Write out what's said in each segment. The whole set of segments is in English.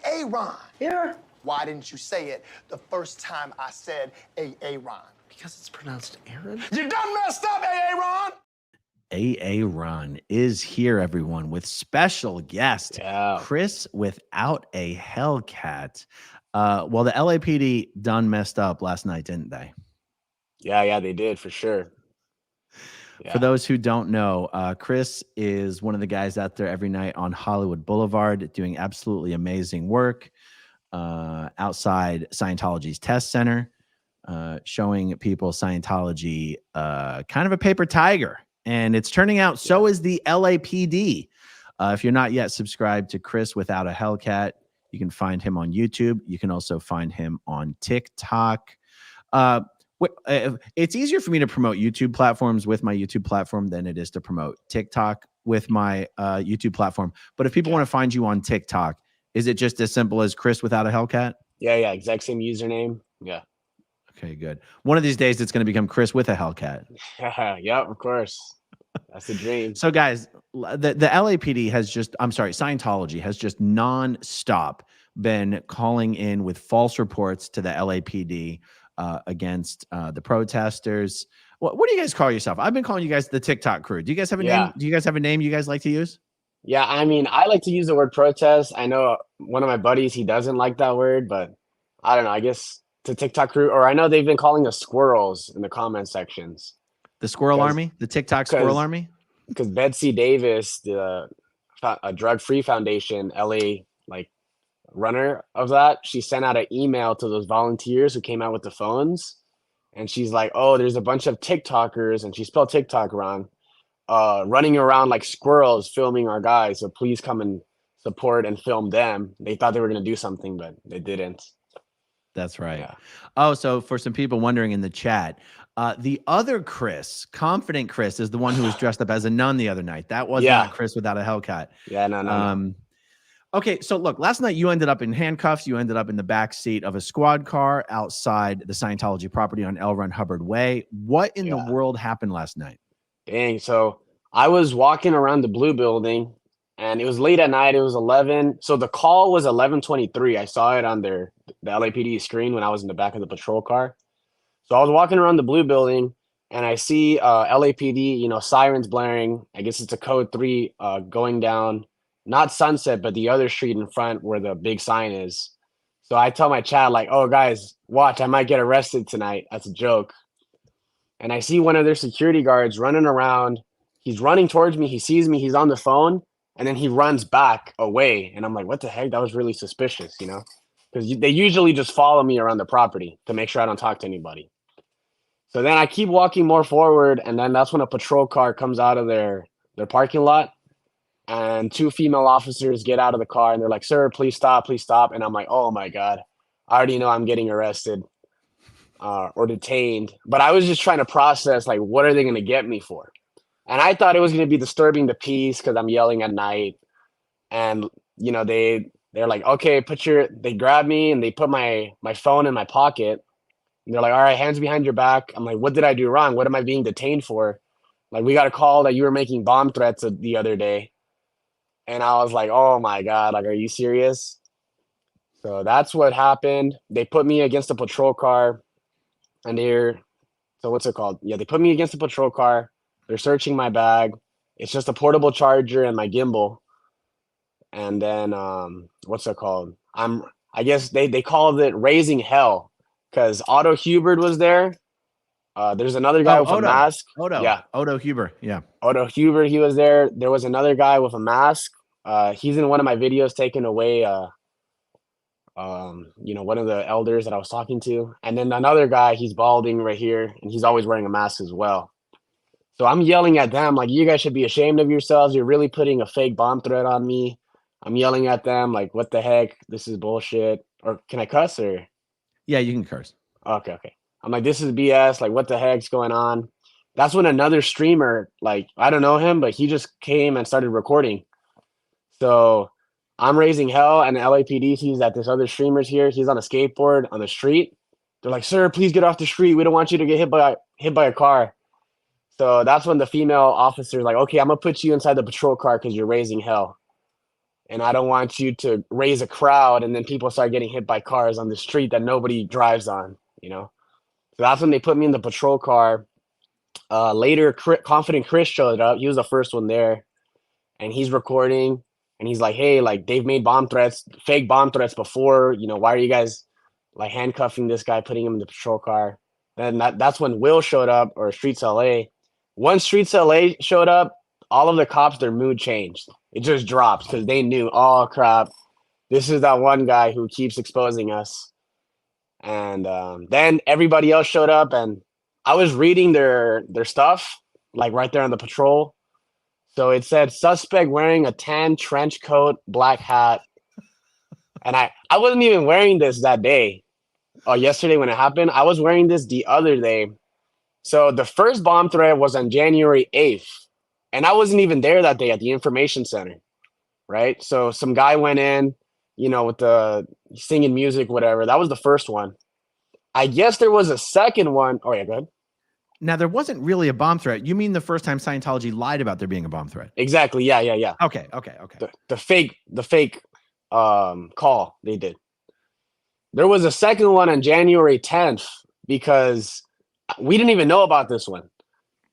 Aaron. Yeah. Why didn't you say it the first time I said Aaron? Because it's pronounced Aaron? You done messed up, Aaron! Aaron is here, everyone, with special guest Chris without a Hellcat. Well, the LAPD done messed up last night, didn't they? Yeah, they did for sure. Yeah. For those who don't know, Chris is one of the guys out there every night on Hollywood Boulevard doing absolutely amazing work outside Scientology's test center, showing people Scientology, kind of a paper tiger. And it's turning out so is the LAPD. If you're not yet subscribed to Chris Without a Hellcat, you can find him on YouTube. You can also find him on TikTok. It's easier for me to promote YouTube platforms with my YouTube platform than it is to promote TikTok with my YouTube platform. But if people want to find you on TikTok, is it just as simple as Chris Without a Hellcat? Yeah, exact same username. Yeah. Okay, good. One of these days, it's going to become Chris with a Hellcat. Yeah, of course. That's the dream. So, guys, the LAPD has Scientology has just nonstop been calling in with false reports to the LAPD against the protesters. What do you guys call yourself? I've been calling you guys the TikTok crew. Do you guys have a name? Do you guys have a name you guys like to use? Yeah, I mean, I like to use the word protest. I know one of my buddies, he doesn't like that word, but I don't know. I guess the TikTok crew, or I know they've been calling us squirrels in the comment sections. The Squirrel Army? The TikTok Squirrel Army? Because Betsy Davis, a drug-free foundation, LA runner of that, she sent out an email to those volunteers who came out with the phones, and she's like, oh, there's a bunch of TikTokers, and she spelled TikTok wrong, running around like squirrels filming our guys, so please come and support and film them. They thought they were going to do something, but they didn't. That's right. Yeah. Oh, so for some people wondering in the chat, the other Chris, Confident Chris, is the one who was dressed up as a nun the other night. That was not Chris Without a Hellcat. Yeah, no. Okay, so look, last night you ended up in handcuffs. You ended up in the back seat of a squad car outside the Scientology property on L. Ron Hubbard Way. What in the world happened last night? Dang, so I was walking around the blue building, and it was late at night. It was 11. So the call was 11:23. I saw it on the LAPD screen when I was in the back of the patrol car. So I was walking around the blue building, and I see LAPD, sirens blaring. I guess it's a code 3 going down, not Sunset, but the other street in front where the big sign is. So I tell my chat, like, oh, guys, watch, I might get arrested tonight. That's a joke. And I see one of their security guards running around. He's running towards me. He sees me. He's on the phone. And then he runs back away. And I'm like, what the heck? That was really suspicious, because they usually just follow me around the property to make sure I don't talk to anybody. So then I keep walking more forward. And then that's when a patrol car comes out of their parking lot. And 2 female officers get out of the car. And they're like, sir, please stop, please stop. And I'm like, oh, my God, I already know I'm getting arrested or detained. But I was just trying to process, like, what are they going to get me for? And I thought it was going to be disturbing the peace because I'm yelling at night. And, they're like, okay, they grab me and they put my phone in my pocket. And they're like, all right, hands behind your back. I'm like, what did I do wrong? What am I being detained for? Like, we got a call that you were making bomb threats the other day. And I was like, oh my God, like, are you serious? So that's what happened. They put me against a patrol car and what's it called? Yeah, they put me against a patrol car. They're searching my bag. It's just a portable charger and my gimbal. And then, what's it called? I guess they called it Raising Hell because Otto Hubert was there. There's another guy with a mask. Otto Huber. Yeah. Otto Huber, he was there. There was another guy with a mask. He's in one of my videos taking away, one of the elders that I was talking to. And then another guy, he's balding right here, and he's always wearing a mask as well. So I'm yelling at them, like, you guys should be ashamed of yourselves. You're really putting a fake bomb threat on me. I'm yelling at them, like, what the heck? This is bullshit. Or can I cuss or? Yeah, you can curse. Okay. I'm like, this is BS. Like, what the heck's going on? That's when another streamer, like, I don't know him, but he just came and started recording. So I'm raising hell, and the LAPD sees that this other streamer's here. He's on a skateboard on the street. They're like, sir, please get off the street. We don't want you to get hit by a car. So that's when the female officer's like, okay, I'm going to put you inside the patrol car because you're raising hell. and I don't want you to raise a crowd and then people start getting hit by cars on the street that nobody drives on, you know? So that's when they put me in the patrol car. Later, Confident Chris showed up. He was the first one there, and he's recording, and he's like, hey, like, they've made bomb threats, fake bomb threats before, you know, why are you guys like handcuffing this guy, putting him in the patrol car? Then that's when Will showed up, or Streets LA. Once Streets LA showed up, all of the cops, their mood changed. It just drops because they knew, oh crap, this is that one guy who keeps exposing us. And then everybody else showed up, and I was reading their stuff, like right there on the patrol. So it said suspect wearing a tan trench coat, black hat. And I wasn't even wearing this that day. Yesterday when it happened, I was wearing this the other day. So the first bomb threat was on January 8th. And I wasn't even there that day at the information center, right? So some guy went in, you know, with the singing music, whatever. That was the first one. I guess there was a second one. Oh, yeah, go ahead. Now, there wasn't really a bomb threat. You mean the first time Scientology lied about there being a bomb threat? Exactly. Yeah. Okay. The fake call they did. There was a second one on January 10th because we didn't even know about this one,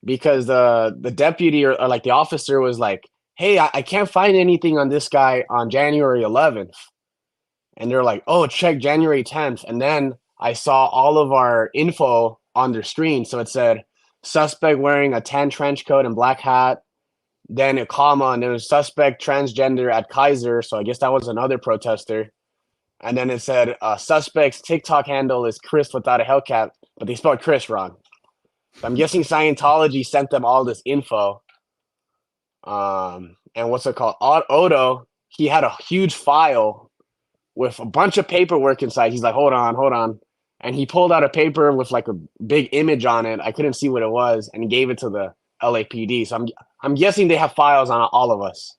because the deputy or like the officer was like, hey, I can't find anything on this guy on January 11th. And they're like, oh, check January 10th. And then I saw all of our info on their screen. So it said suspect wearing a tan trench coat and black hat, then a comma, and there was suspect transgender at Kaiser. So I guess that was another protester. And then it said suspect's TikTok handle is Chris without a Hellcat, but they spelled Chris wrong. So I'm guessing Scientology sent them all this info. And what's it called? Odo, he had a huge file with a bunch of paperwork inside. He's like, hold on. And he pulled out a paper with like a big image on it. I couldn't see what it was, and he gave it to the LAPD. So I'm guessing they have files on all of us.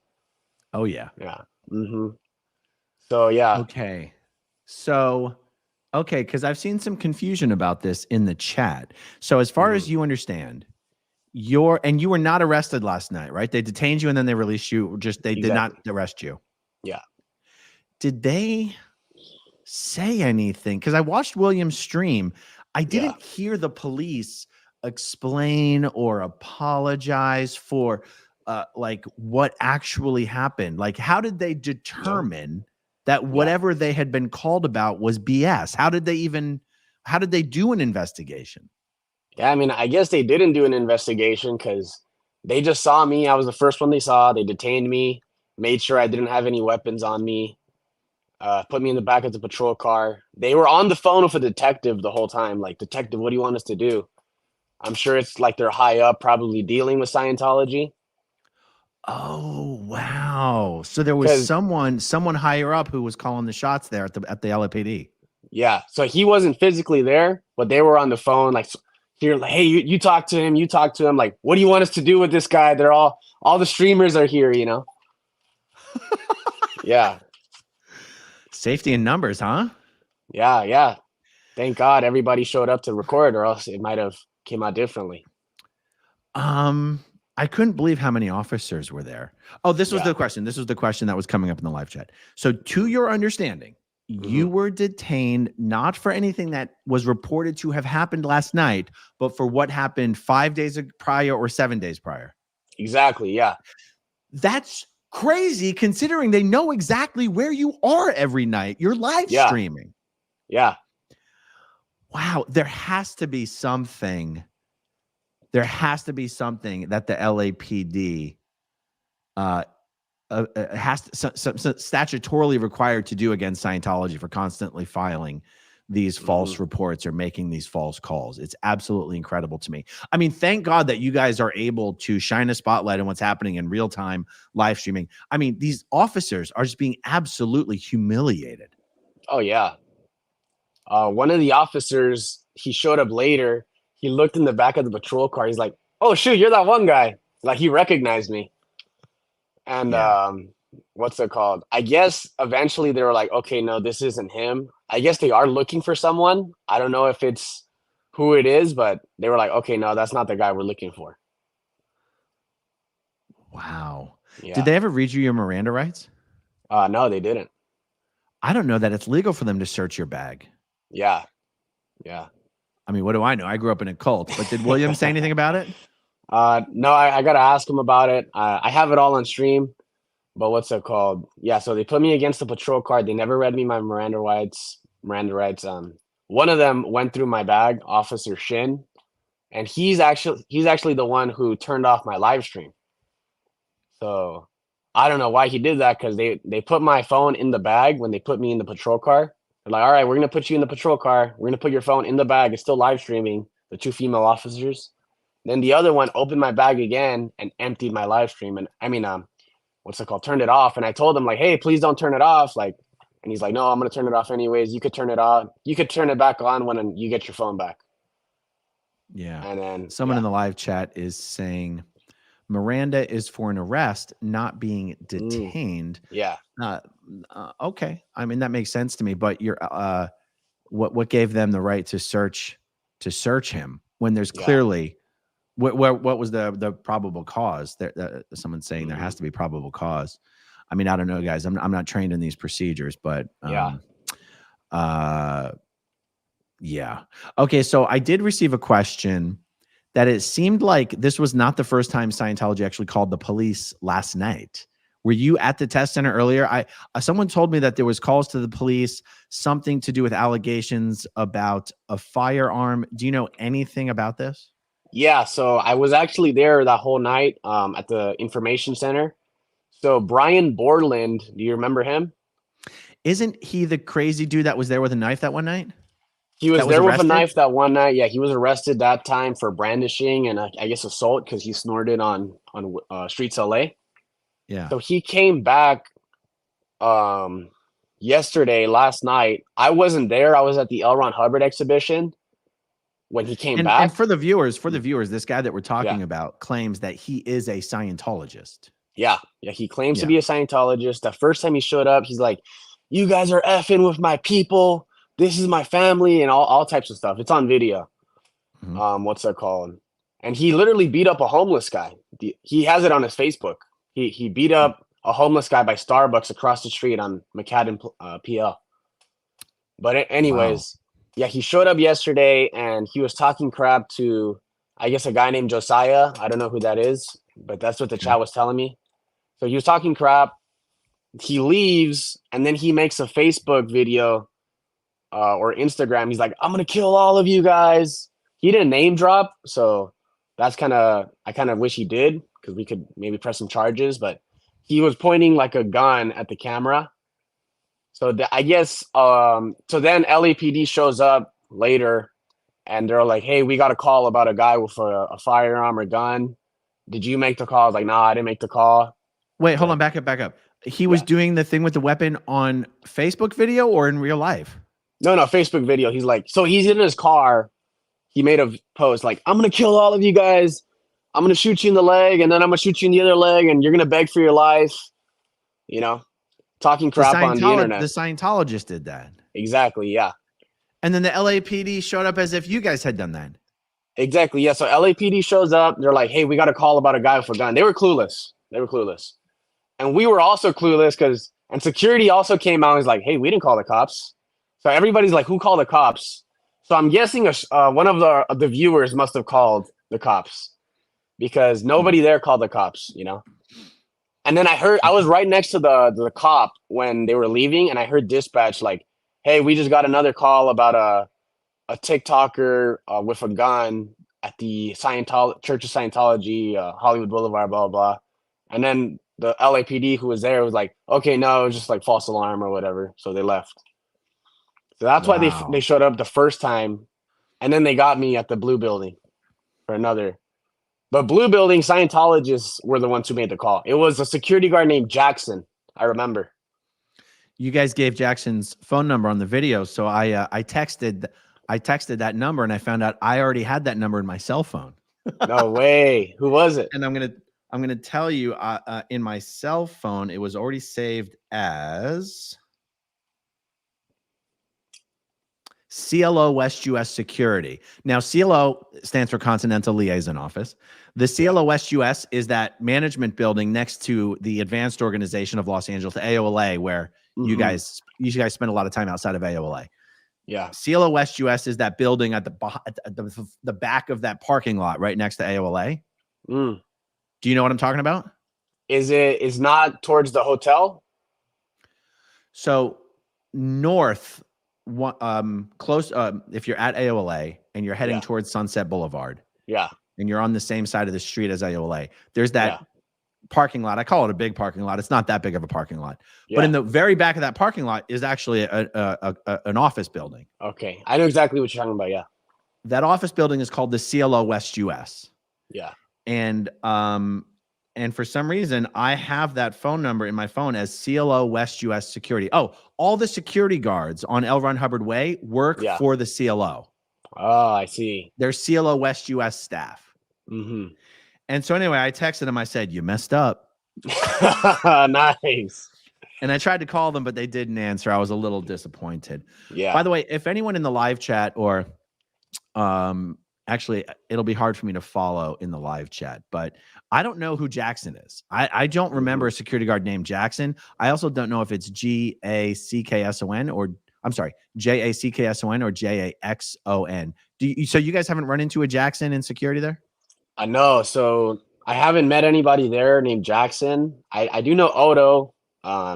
Oh yeah. Yeah. Mm-hmm. So yeah. Okay. So because I've seen some confusion about this in the chat. So as far as you understand, you were not arrested last night, right? They detained you and then they released you. They did not arrest you. Yeah. Did they say anything? Because I watched William's stream. I didn't hear the police explain or apologize for like what actually happened. Like, how did they determine that whatever they had been called about was BS? How did they do an investigation? Yeah, I mean, I guess they didn't do an investigation because they just saw me. I was the first one they saw. They detained me, made sure I didn't have any weapons on me, put me in the back of the patrol car. They were on the phone with a detective the whole time. Like, detective, what do you want us to do? I'm sure it's like they're high up, probably dealing with Scientology. Oh, wow. So there was someone higher up who was calling the shots there at the LAPD. Yeah. So he wasn't physically there, but they were on the phone. Like, you're like, hey, you talk to him. You talk to him. Like, what do you want us to do with this guy? They're all the streamers are here, you know? Yeah. Safety in numbers, huh? Yeah. Thank God everybody showed up to record, or else it might have came out differently. I couldn't believe how many officers were there. Oh, this was the question. This was the question that was coming up in the live chat. So to your understanding, you were detained not for anything that was reported to have happened last night, but for what happened 5 days prior or 7 days prior. Exactly. Yeah. That's crazy considering they know exactly where you are every night. You're live streaming. Yeah. Wow. There has to be something that the LAPD has to, statutorily required to do against Scientology for constantly filing these false reports or making these false calls. It's absolutely incredible to me. I mean, thank God that you guys are able to shine a spotlight on what's happening in real time live streaming. I mean, these officers are just being absolutely humiliated. Oh yeah. One of the officers, he showed up later. He looked in the back of the patrol car. He's like, oh shoot, you're that one guy. Like, he recognized me. And what's it called? I guess eventually they were like, okay, no, this isn't him. I guess they are looking for someone. I don't know if it's who it is, but they were like, okay, no, that's not the guy we're looking for. Wow. Yeah. Did they ever read you your Miranda rights? No, they didn't. I don't know that it's legal for them to search your bag. Yeah. Yeah. I mean, what do I know? I grew up in a cult, but did William say anything about it? No, I gotta ask him about it. I have it all on stream, but what's it called? Yeah, so they put me against the patrol car. They never read me my Miranda rights. One of them went through my bag, Officer Shin, and he's actually the one who turned off my live stream. So I don't know why he did that, because they put my phone in the bag when they put me in the patrol car. They're like, all right, we're gonna put you in the patrol car. We're gonna put your phone in the bag. It's still live streaming. The 2 female officers. Then the other one opened my bag again and emptied my live stream. And I mean, what's it called? Turned it off. And I told him like, hey, please don't turn it off. Like, and he's like, no, I'm gonna turn it off anyways. You could turn it off. You could turn it back on when you get your phone back. Yeah. And then someone in the live chat is saying Miranda is for an arrest, not being detained. Yeah. Okay. I mean, that makes sense to me, but you're what gave them the right to search him when there's clearly what was the probable cause? Someone's saying there has to be probable cause. I mean, I don't know, guys. I'm not trained in these procedures, but yeah. Okay, so I did receive a question that it seemed like this was not the first time Scientology actually called the police last night. Were you at the test center earlier? Someone told me that there was calls to the police, something to do with allegations about a firearm. Do you know anything about this? Yeah, so I was actually there that whole night at the information center. So Brian Borland, do you remember him? Isn't he the crazy dude that was there with a knife that one night? He was there with a knife that one night. Yeah, he was arrested that time for brandishing and I guess assault because he snorted on streets LA. Yeah. So he came back last night. I wasn't there. I was at the L. Ron Hubbard exhibition when he came back. And for the viewers, this guy that we're talking about claims that he is a Scientologist. Yeah. He claims to be a Scientologist. The first time he showed up, he's like, you guys are effing with my people. This is my family and all types of stuff. It's on video. What's that called? And he literally beat up a homeless guy. He has it on his Facebook. He beat up a homeless guy by Starbucks across the street on McAdam PL. But anyways, he showed up yesterday and he was talking crap to, I guess, a guy named Josiah. I don't know who that is, but that's what the chat was telling me. So he was talking crap. He leaves and then he makes a Facebook video or Instagram. He's like, I'm going to kill all of you guys. He didn't name drop. So that's I kind of wish he did because we could maybe press some charges, but he was pointing like a gun at the camera. So I guess, so then LAPD shows up later and they're like, hey, we got a call about a guy with a firearm or gun. Did you make the call? I was like, nah, I didn't make the call. Wait, hold on. Back up. He was doing the thing with the weapon on Facebook video or in real life? No, Facebook video. He's like, so he's in his car. He made a post like, I'm going to kill all of you guys. I'm going to shoot you in the leg and then I'm going to shoot you in the other leg and you're going to beg for your life. You know, talking crap on the internet. The Scientologist did that. Exactly. Yeah. And then the LAPD showed up as if you guys had done that. Exactly. Yeah. So LAPD shows up. They're like, hey, we got a call about a guy with a gun. They were clueless. And we were also clueless and security also came out and was like, hey, we didn't call the cops. So everybody's like, who called the cops? So I'm guessing one of the viewers must have called the cops because nobody there called the cops, you know? And then I was right next to the cop when they were leaving and I heard dispatch like, hey, we just got another call about a TikToker with a gun at the Church of Scientology, Hollywood Boulevard, blah, blah, blah. And then the LAPD who was there was like, okay, no, it was just like false alarm or whatever. So they left. So that's why they showed up the first time. And then they got me at the Blue Building for another. But Blue Building, Scientologists were the ones who made the call. It was a security guard named Jackson. I remember. You guys gave Jackson's phone number on the video. So I texted that number and I found out I already had that number in my cell phone. No way. Who was it? And I'm gonna tell you in my cell phone, it was already saved as CLO West US Security. Now, CLO stands for Continental Liaison Office. The CLO West US is that management building next to the Advanced Organization of Los Angeles, AOLA, where you guys spend a lot of time outside of AOLA. Yeah. CLO West US is that building at the back of that parking lot right next to AOLA. Mm. Do you know what I'm talking about? Is not towards the hotel? So north, close. If you're at AOLA and you're heading towards Sunset Boulevard, and you're on the same side of the street as AOLA, there's that parking lot. I call it a big parking lot. It's not that big of a parking lot, but in the very back of that parking lot is actually an office building. Okay, I know exactly what you're talking about. Yeah, that office building is called the CLO West US. Yeah, and for some reason, I have that phone number in my phone as CLO West US Security. Oh, all the security guards on L. Ron Hubbard Way work for the CLO. Oh, I see. They're CLO West US staff. Mm-hmm. And so anyway, I texted them. I said, "You messed up." Nice. And I tried to call them, but they didn't answer. I was a little disappointed. Yeah. By the way, if anyone in the live chat or actually, it'll be hard for me to follow in the live chat, but I don't know who Jackson is. I don't remember a security guard named Jackson. I also don't know if it's G-A-C-K-S-O-N or I'm sorry, J-A-C-K-S-O-N or J-A-X-O-N. So you guys haven't run into a Jackson in security there? I know. So I haven't met anybody there named Jackson. I do know Odo.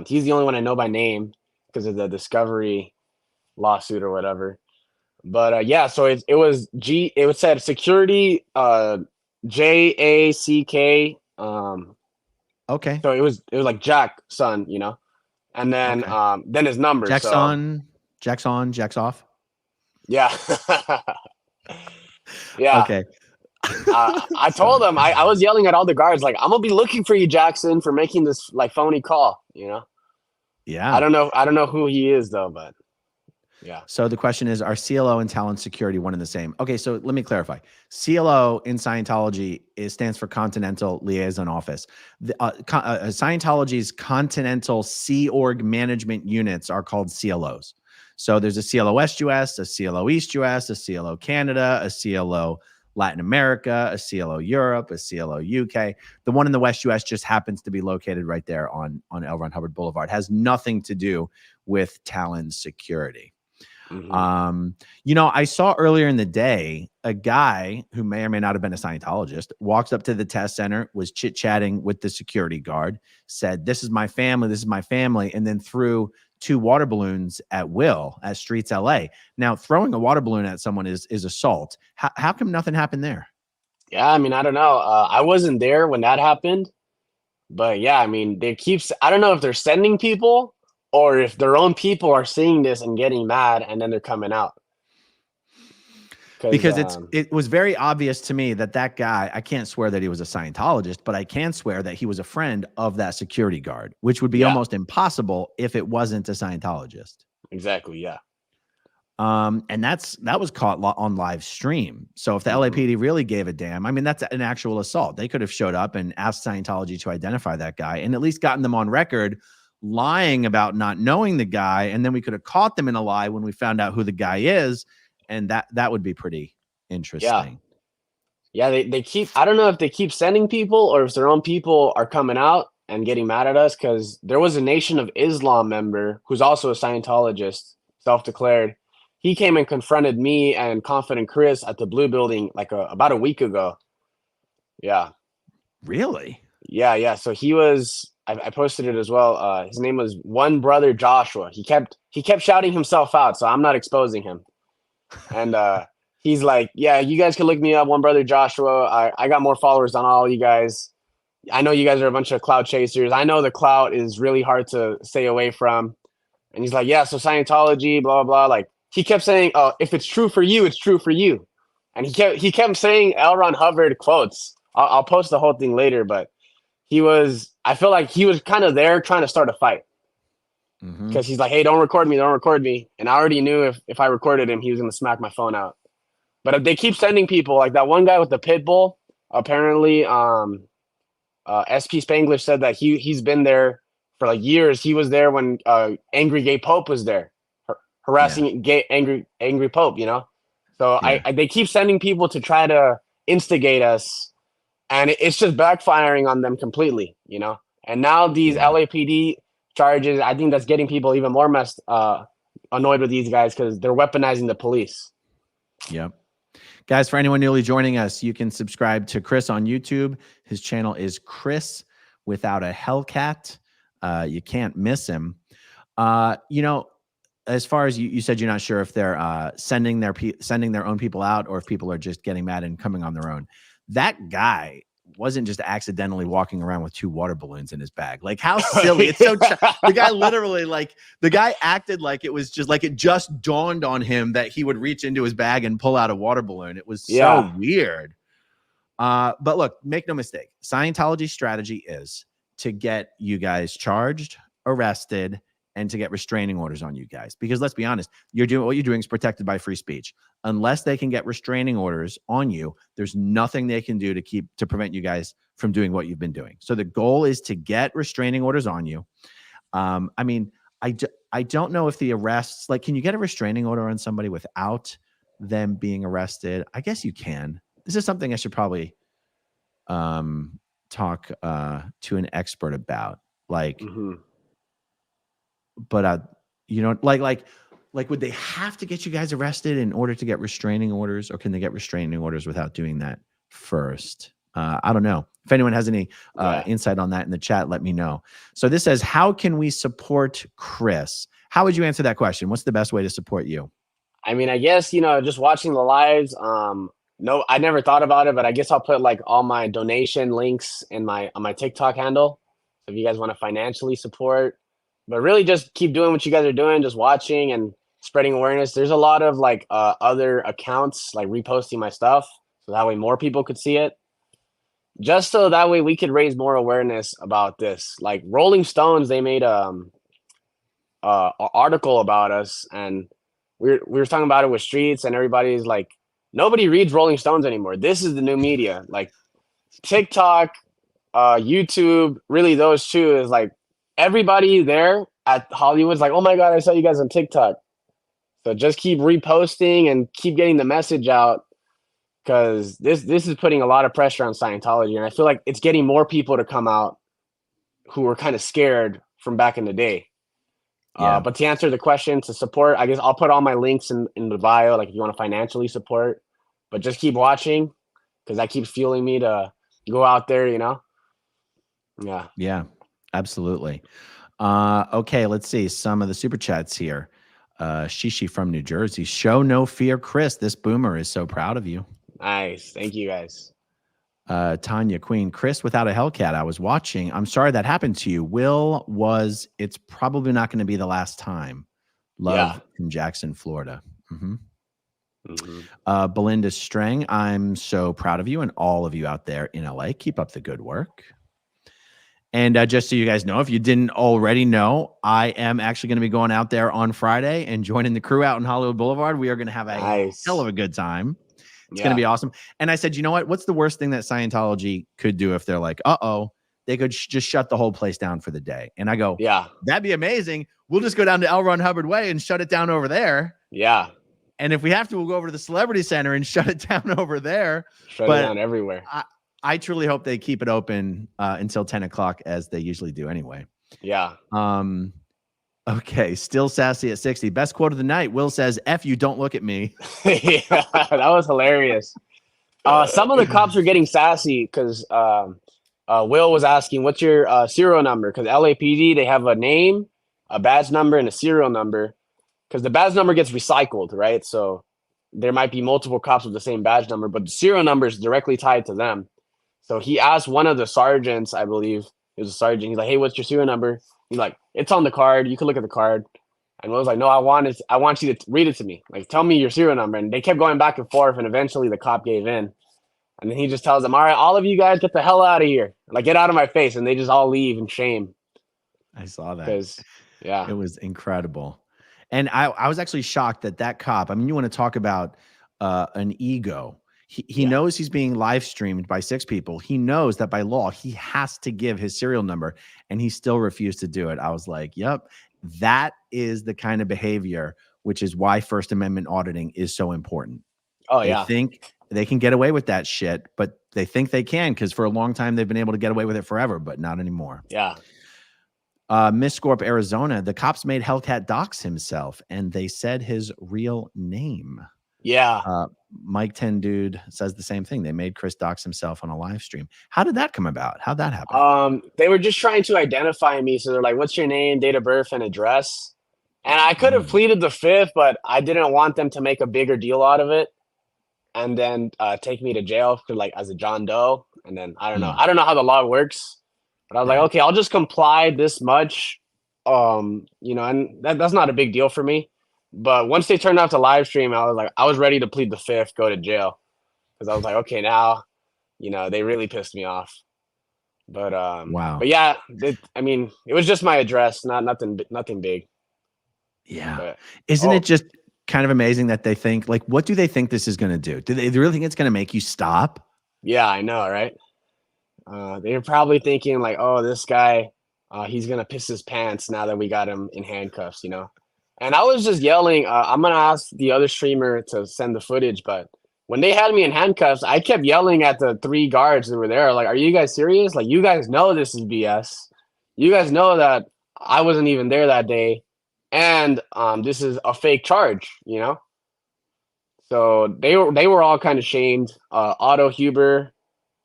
He's the only one I know by name because of the Discovery lawsuit or whatever. But so it said security J-A-C-K. Okay. So it was like Jack son, and then then his number. Jack's on, Jack's off. Yeah. Yeah. Okay. I told him I was yelling at all the guards like, I'm gonna be looking for you, Jackson, for making this like phony call. Yeah. I don't know who he is though, but yeah. So the question is, are CLO and Talon Security one and the same? Okay, so let me clarify. CLO in Scientology stands for Continental Liaison Office. Scientology's Continental Sea Org management units are called CLOs. So there's a CLO West US, a CLO East US, a CLO Canada, a CLO Latin America, a CLO Europe, a CLO UK. The one in the West US just happens to be located right there on L. Ron Hubbard Boulevard. Has nothing to do with Talon Security. Mm-hmm. I saw earlier in the day a guy who may or may not have been a Scientologist walks up to the test center, was chit-chatting with the security guard, said, "This is my family," and then threw 2 water balloons at will at Streets LA. Now, throwing a water balloon at someone is assault. How come nothing happened there? Yeah, I mean, I don't know. I wasn't there when that happened, but yeah, I mean, I don't know if they're sending people or if their own people are seeing this and getting mad and then they're coming out. Because it was very obvious to me that guy, I can't swear that he was a Scientologist, but I can swear that he was a friend of that security guard, which would be almost impossible if it wasn't a Scientologist. Exactly, yeah. And that was caught on live stream. So if the LAPD really gave a damn, I mean, that's an actual assault. They could have showed up and asked Scientology to identify that guy and at least gotten them on record lying about not knowing the guy, and then we could have caught them in a lie when we found out who the guy is, and that would be pretty interesting. Yeah, they keep, I don't know if they keep sending people or if their own people are coming out and getting mad at us, because there was a Nation of Islam member who's also a Scientologist, self-declared. He came and confronted me and Confident Chris at the Blue Building like about a week ago. Yeah. Really? Yeah. So he was, I posted it as well. His name was One Brother Joshua. He kept shouting himself out, so I'm not exposing him. And he's like, yeah, you guys can look me up, One Brother Joshua. I got more followers than all you guys. I know you guys are a bunch of clout chasers. I know the clout is really hard to stay away from. And he's like, yeah, so Scientology, blah, blah, blah. Like, he kept saying, oh, if it's true for you, it's true for you. And he kept saying L. Ron Hubbard quotes. I'll post the whole thing later, but I feel like he was kind of there trying to start a fight. Because he's like, hey, don't record me. And I already knew if I recorded him, he was going to smack my phone out. But they keep sending people, like that one guy with the pit bull. Apparently, SP Spanglish said that he's been there for like years. He was there when Angry Gay Pope was there. harassing gay angry Pope, you know. So Yeah. they keep sending people to try to instigate us, and it's just backfiring on them completely, you know. And now these Yeah. LAPD charges, I think that's getting people even more annoyed with these guys because they're weaponizing the police. Yep. Guys, for anyone newly joining us, you can subscribe to Chris on YouTube. His channel is Chris without a Hellcat. You can't miss him. You know, as far as you said, you're not sure if they're sending their own people out or if people are just getting mad and coming on their own. That guy wasn't just accidentally walking around with 2 water balloons in his bag. Like, how silly. It's so the guy literally, like, the guy acted like it was just like it just dawned on him that he would reach into his bag and pull out a water balloon. It was so weird. But look, make no mistake, Scientology's strategy is to get you guys charged, arrested, and to get restraining orders on you guys. Because let's be honest, what you're doing is protected by free speech. Unless they can get restraining orders on you, there's nothing they can do to prevent you guys from doing what you've been doing. So the goal is to get restraining orders on you. I mean, I don't know if the arrests, like, can you get a restraining order on somebody without them being arrested? I guess you can. This is something I should probably talk to an expert about. Like, but you know, like would they have to get you guys arrested in order to get restraining orders, or can they get restraining orders without doing that first? I don't know. If anyone has any insight on that in the chat, let me know. So this says, how can we support Chris? How would you answer that question? What's the best way to support you? I mean, I guess, you know, just watching the lives. No, I never thought about it, but I guess I'll put like all my donation links on my TikTok handle. So if you guys want to financially support, but really just keep doing what you guys are doing, just watching and spreading awareness. There's a lot of like other accounts like reposting my stuff, so that way more people could see it. Just so that way we could raise more awareness about this. Like Rolling Stones, they made an article about us, and we were talking about it with Streets, and everybody's like, nobody reads Rolling Stones anymore. This is the new media. Like TikTok, YouTube, really those two is like everybody there at Hollywood's like, oh my God, I saw you guys on TikTok. So just keep reposting and keep getting the message out, because this is putting a lot of pressure on Scientology. And I feel like it's getting more people to come out who were kind of scared from back in the day. But to answer the question, to support, I guess I'll put all my links in the bio, like if you want to financially support, but just keep watching, because that keeps fueling me to go out there, you know? Yeah, absolutely. Okay, let's see some of the super chats here. Shishi from New Jersey. Show no fear, Chris. This boomer is so proud of you. Nice. Thank you, guys. Tanya Queen. Chris without a Hellcat. I was watching. I'm sorry that happened to you. It's probably not going to be the last time. Love from Jackson, Florida. Belinda Strang. I'm so proud of you and all of you out there in LA. Keep up the good work. And just so you guys know, if you didn't already know, I am actually going to be going out there on Friday and joining the crew out in Hollywood Boulevard. We are going to have a hell of a good time. It's going to be awesome. And I said, you know what? What's the worst thing that Scientology could do if they're like, they could just shut the whole place down for the day? And I go, that'd be amazing. We'll just go down to L. Ron Hubbard Way and shut it down over there. Yeah. And if we have to, we'll go over to the Celebrity Center and shut it down over there. Shut it down everywhere. I truly hope they keep it open until 10 o'clock as they usually do anyway. Yeah. Okay. Still sassy at 60. Best quote of the night. Will says, F you, don't look at me. Yeah, that was hilarious. Some of the cops were getting sassy because Will was asking, what's your serial number? Because LAPD, they have a name, a badge number, and a serial number. Because the badge number gets recycled, right? So there might be multiple cops with the same badge number, but the serial number is directly tied to them. So he asked one of the sergeants, I believe it was a sergeant. He's like, hey, what's your serial number? He's like, it's on the card. You can look at the card. And Will was like, no, I want you to read it to me. Like, tell me your serial number. And they kept going back and forth. And eventually the cop gave in. And then he just tells them, all right, all of you guys get the hell out of here. Like, get out of my face. And they just all leave in shame. I saw that. It was incredible. And I was actually shocked that cop, I mean, you want to talk about an ego. He knows he's being live streamed by 6 people. He knows that by law, he has to give his serial number, and he still refused to do it. I was like, yep, that is the kind of behavior which is why First Amendment auditing is so important. Oh They yeah. think they can get away with that shit, but they think they can because for a long time they've been able to get away with it forever, but not anymore. Yeah. Miss Scorp, Arizona, the cops made Hellcat dox himself, and they said his real name. Yeah. Mike 10 Dude says the same thing. They made Chris dox himself on a live stream. How did that come about? How'd that happen? They were just trying to identify me. So they're like, what's your name, date of birth, and address? And I could have pleaded the fifth, but I didn't want them to make a bigger deal out of it and then take me to jail for like as a John Doe. And then I don't know. I don't know how the law works, but I was like, okay, I'll just comply this much. You know, and that's not a big deal for me. But once they turned off the live stream, I was ready to plead the fifth, go to jail. Because I was like, okay, now, you know, they really pissed me off. But wow. But yeah, I mean, it was just my address, nothing big. Yeah. But, Isn't it just kind of amazing that they think, like, what do they think this is going to do? Do they really think it's going to make you stop? Yeah, I know, right? They're probably thinking like, oh, this guy, he's going to piss his pants now that we got him in handcuffs, you know? And I was just yelling, I'm going to ask the other streamer to send the footage, but when they had me in handcuffs, I kept yelling at the 3 guards that were there. Like, are you guys serious? Like, you guys know this is BS. You guys know that I wasn't even there that day. And this is a fake charge, you know? So they were all kind of shamed. Otto Huber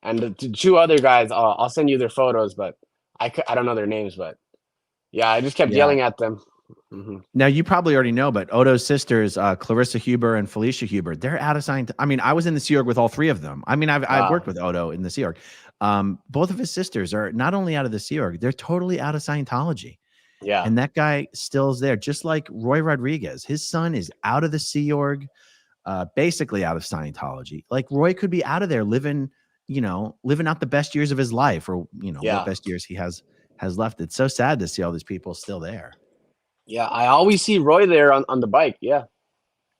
and the 2 other guys, I'll send you their photos, but I don't know their names. But yeah, I just kept yelling at them. Now, you probably already know, but Odo's sisters, Clarissa Huber and Felicia Huber, they're out of Scientology. I mean, I was in the Sea Org with all 3 of them. I mean, I've worked with Odo in the Sea Org. Both of his sisters are not only out of the Sea Org, they're totally out of Scientology. Yeah. And that guy still is there, just like Roy Rodriguez. His son is out of the Sea Org, basically out of Scientology. Like Roy could be out of there living out the best years of his life, or, what best years he has left. It's so sad to see all these people still there. Yeah, I always see Roy there on the bike. Yeah.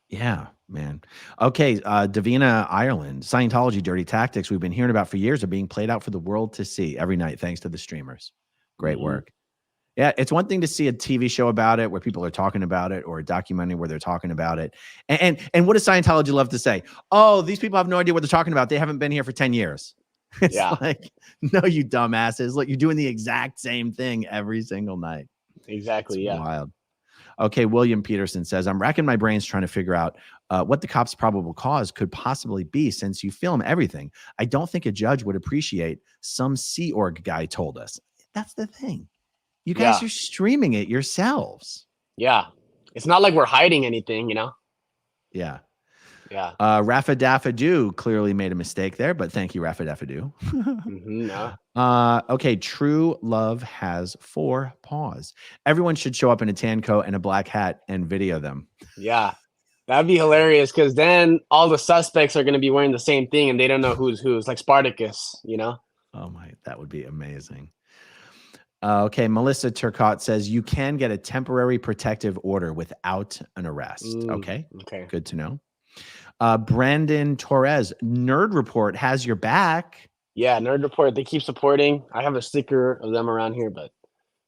Yeah, man. Okay, Davina, Ireland, Scientology dirty tactics we've been hearing about for years are being played out for the world to see every night, thanks to the streamers. Great work. Yeah, it's one thing to see a TV show about it where people are talking about it, or a documentary where they're talking about it. And what does Scientology love to say? Oh, these people have no idea what they're talking about. They haven't been here for 10 years. It's like, no, you dumbasses. Look, you're doing the exact same thing every single night. Exactly. It's wild. Okay, William Peterson says, I'm racking my brains trying to figure out what the cops' probable cause could possibly be since you film everything. I don't think a judge would appreciate some Sea Org guy told us. That's the thing. You guys are streaming it yourselves. Yeah. It's not like we're hiding anything, you know? Yeah. Yeah. Rafa Dafa Doo clearly made a mistake there, but thank you, Rafa Dafa Doo. Okay, true love has 4 paws. Everyone should show up in a tan coat and a black hat and video them. Yeah. That'd be hilarious, because then all the suspects are going to be wearing the same thing and they don't know who's who. It's like Spartacus, you know? Oh my, that would be amazing. Okay, Melissa Turcotte says you can get a temporary protective order without an arrest. Okay, good to know. Brandon Torres, Nerd Report has your back. Yeah, Nerd Report, they keep supporting. I have a sticker of them around here, but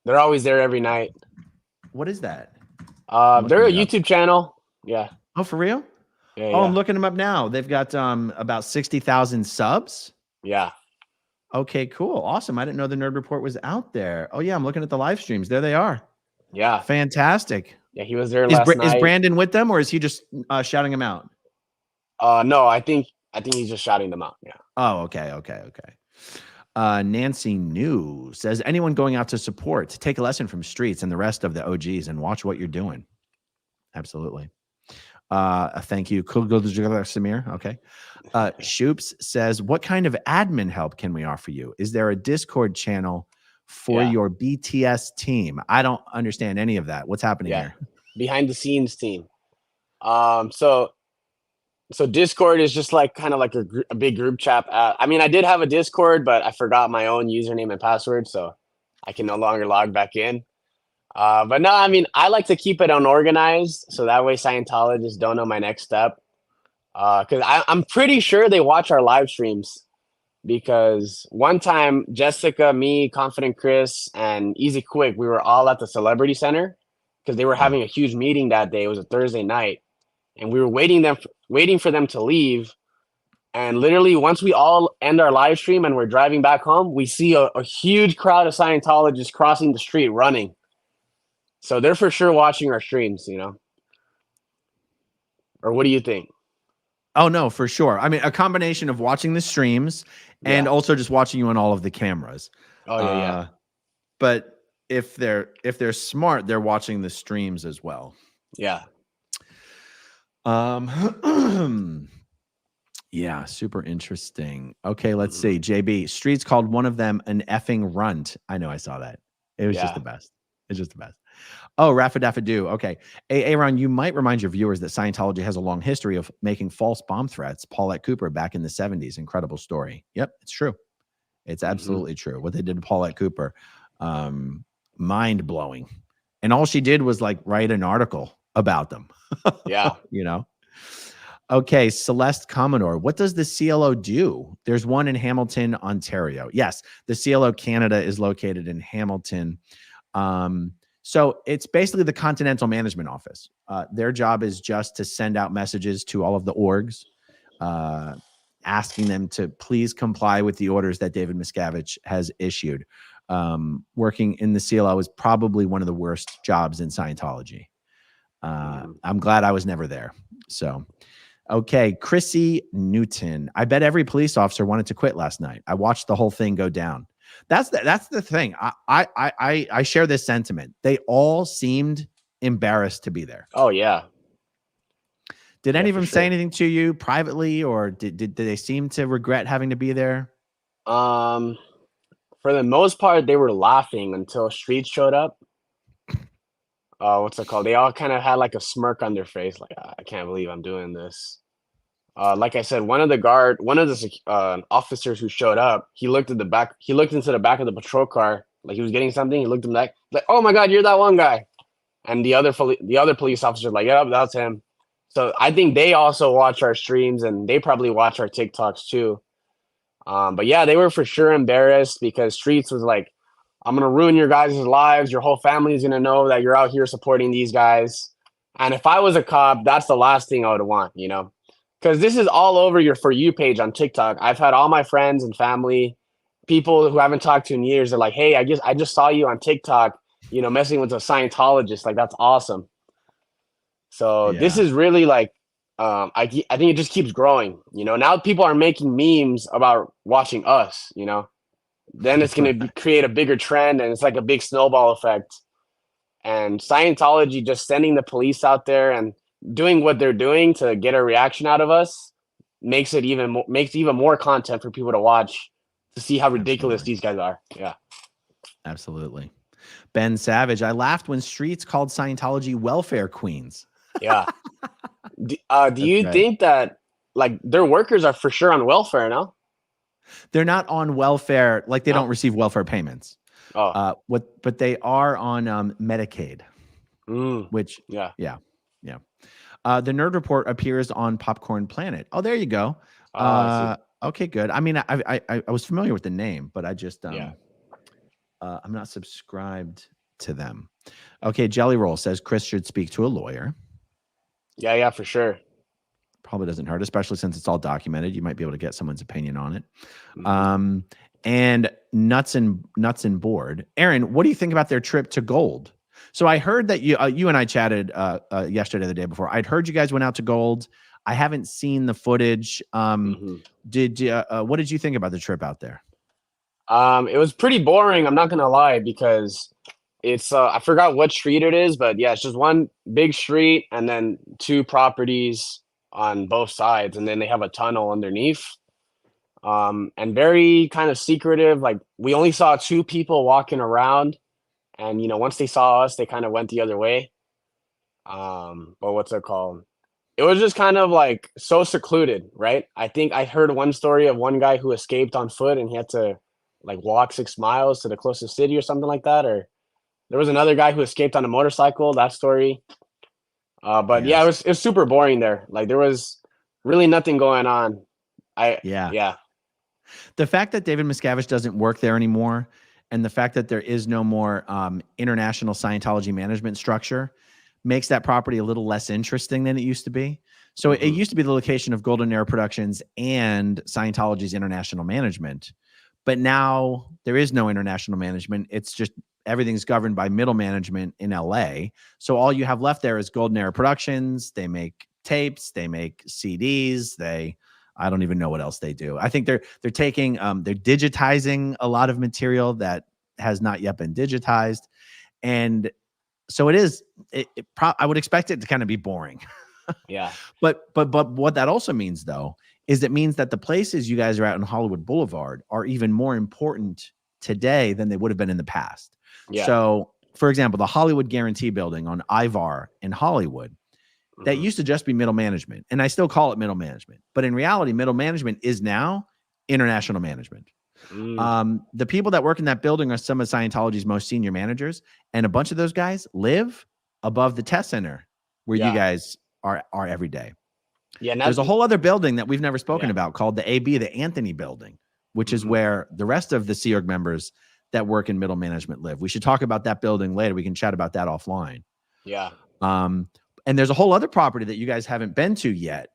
they're always there every night. What is that? They're a YouTube channel. Yeah. Oh, for real? Yeah, I'm looking them up now. They've got about 60,000 subs. Yeah. Okay, cool. Awesome. I didn't know the Nerd Report was out there. Oh, yeah, I'm looking at the live streams. There they are. Yeah. Fantastic. Yeah, he was there last night. Is Brandon with them, or is he just shouting them out? No, I think he's just shouting them out. Yeah. Oh, okay. Nancy New says, anyone going out to support, take a lesson from Streets and the rest of the OGs and watch what you're doing. Absolutely. Thank you. Samir. Okay. Shoops says, what kind of admin help can we offer you? Is there a Discord channel for your BTS team? I don't understand any of that. What's happening here? Behind the scenes team. So Discord is just like kind of like a big group chat. I mean, I did have a Discord, but I forgot my own username and password, so I can no longer log back in. But no, I mean, I like to keep it unorganized, so that way Scientologists don't know my next step. Because I'm pretty sure they watch our live streams. Because one time, Jessica, me, Confident Chris, and Easy Quick, we were all at the Celebrity Center. because they were having a huge meeting that day. It was a Thursday night, and we were waiting for them to leave. And literally, once we all end our live stream and we're driving back home, we see a huge crowd of Scientologists crossing the street running. So they're for sure watching our streams, you know? Or what do you think? Oh, no, for sure. I mean, a combination of watching the streams and also just watching you on all of the cameras. Oh, yeah. But if they're smart, they're watching the streams as well. Yeah. Yeah, super interesting. Okay, let's see. JB, Streets called one of them an effing runt. I know, I saw that. It was just the best. It's just the best. Oh, Rafa Dafa Do. Okay. Aaron, you might remind your viewers that Scientology has a long history of making false bomb threats. Paulette Cooper back in the 70s. Incredible story. Yep, it's true. It's absolutely true. What they did to Paulette Cooper, mind-blowing. And all she did was like write an article about them. Yeah. You know? Okay, Celeste Commodore. What does the CLO do? There's one in Hamilton, Ontario. Yes, the CLO Canada is located in Hamilton. So it's basically the Continental Management Office. Their job is just to send out messages to all of the orgs, asking them to please comply with the orders that David Miscavige has issued. Working in the CLO is probably one of the worst jobs in Scientology. I'm glad I was never there. So, okay, Chrissy Newton. I bet every police officer wanted to quit last night. I watched the whole thing go down. That's the thing. I share this sentiment. They all seemed embarrassed to be there. Oh, yeah. Did any of them say anything to you privately, or did they seem to regret having to be there? For the most part, they were laughing until Streets showed up. What's it called? They all kind of had like a smirk on their face, like, I can't believe I'm doing this. Like I said, one of the officers who showed up, he looked into the back of the patrol car, like he was getting something. He looked in back, like, oh my God, you're that one guy. And the other police officer, like, yep, that's him. So I think they also watch our streams, and they probably watch our TikToks too. But yeah, they were for sure embarrassed because Streets was like, I'm going to ruin your guys' lives. Your whole family is going to know that you're out here supporting these guys. And if I was a cop, that's the last thing I would want, you know, because this is all over your For You page on TikTok. I've had all my friends and family, people who I haven't talked to in years. They're like, hey, I just saw you on TikTok, you know, messing with a Scientologist. Like, that's awesome. So this is really like, I think it just keeps growing. You know, now people are making memes about watching us, you know. Then it's going to create a bigger trend, and it's like a big snowball effect. And Scientology just sending the police out there and doing what they're doing to get a reaction out of us makes even more content for people to watch to see how ridiculous these guys are. Yeah, absolutely. Ben Savage, I laughed when Streets called Scientology welfare queens. Yeah. Do you think that like their workers are for sure on welfare now? They're not on welfare, like they don't receive welfare payments. Oh, but they are on Medicaid, which yeah. The Nerd Report appears on Popcorn Planet. Oh, there you go. Okay, good. I mean, I was familiar with the name, but I just I'm not subscribed to them. Okay, Jelly Roll says Chris should speak to a lawyer. Yeah, for sure. Probably doesn't hurt, especially since it's all documented. You might be able to get someone's opinion on it. And Nuts and Board. Aaron, what do you think about their trip to Gold? So I heard that you and I chatted yesterday, the day before. I'd heard you guys went out to Gold. I haven't seen the footage. What did you think about the trip out there? It was pretty boring. I'm not gonna lie, because it's I forgot what street it is, but yeah, it's just one big street and then two properties on both sides, and then they have a tunnel underneath. And very kind of secretive. Like, we only saw two people walking around, and you know, once they saw us, they kind of went the other way. But what's it called? It was just kind of like so secluded, right? I think I heard one story of one guy who escaped on foot, and he had to like walk 6 miles to the closest city or something like that. Or there was another guy who escaped on a motorcycle. That story. But yeah, it was super boring there. Like, there was really nothing going on. The fact that David Miscavige doesn't work there anymore, and the fact that there is no more international Scientology management structure, makes that property a little less interesting than it used to be. So it used to be the location of Golden Era Productions and Scientology's international management. But now there is no international management. It's just everything's governed by middle management in LA. So all you have left there is Golden Era Productions. They make tapes, they make CDs, I don't even know what else they do. I think they're taking they're digitizing a lot of material that has not yet been digitized. And so I would expect it to kind of be boring. Yeah. But what that also means, though, is it means that the places you guys are at on Hollywood Boulevard are even more important today than they would have been in the past. Yeah. So, for example, the Hollywood Guarantee Building on Ivar in Hollywood, that used to just be middle management. And I still call it middle management. But in reality, middle management is now international management. The people that work in that building are some of Scientology's most senior managers. And a bunch of those guys live above the test center where you guys are every day. Yeah, there's a whole other building that we've never spoken about called the AB, the Anthony Building, which is where the rest of the Sea Org members that work in middle management live. We should talk about that building later. We can chat about that offline. Yeah. And there's a whole other property that you guys haven't been to yet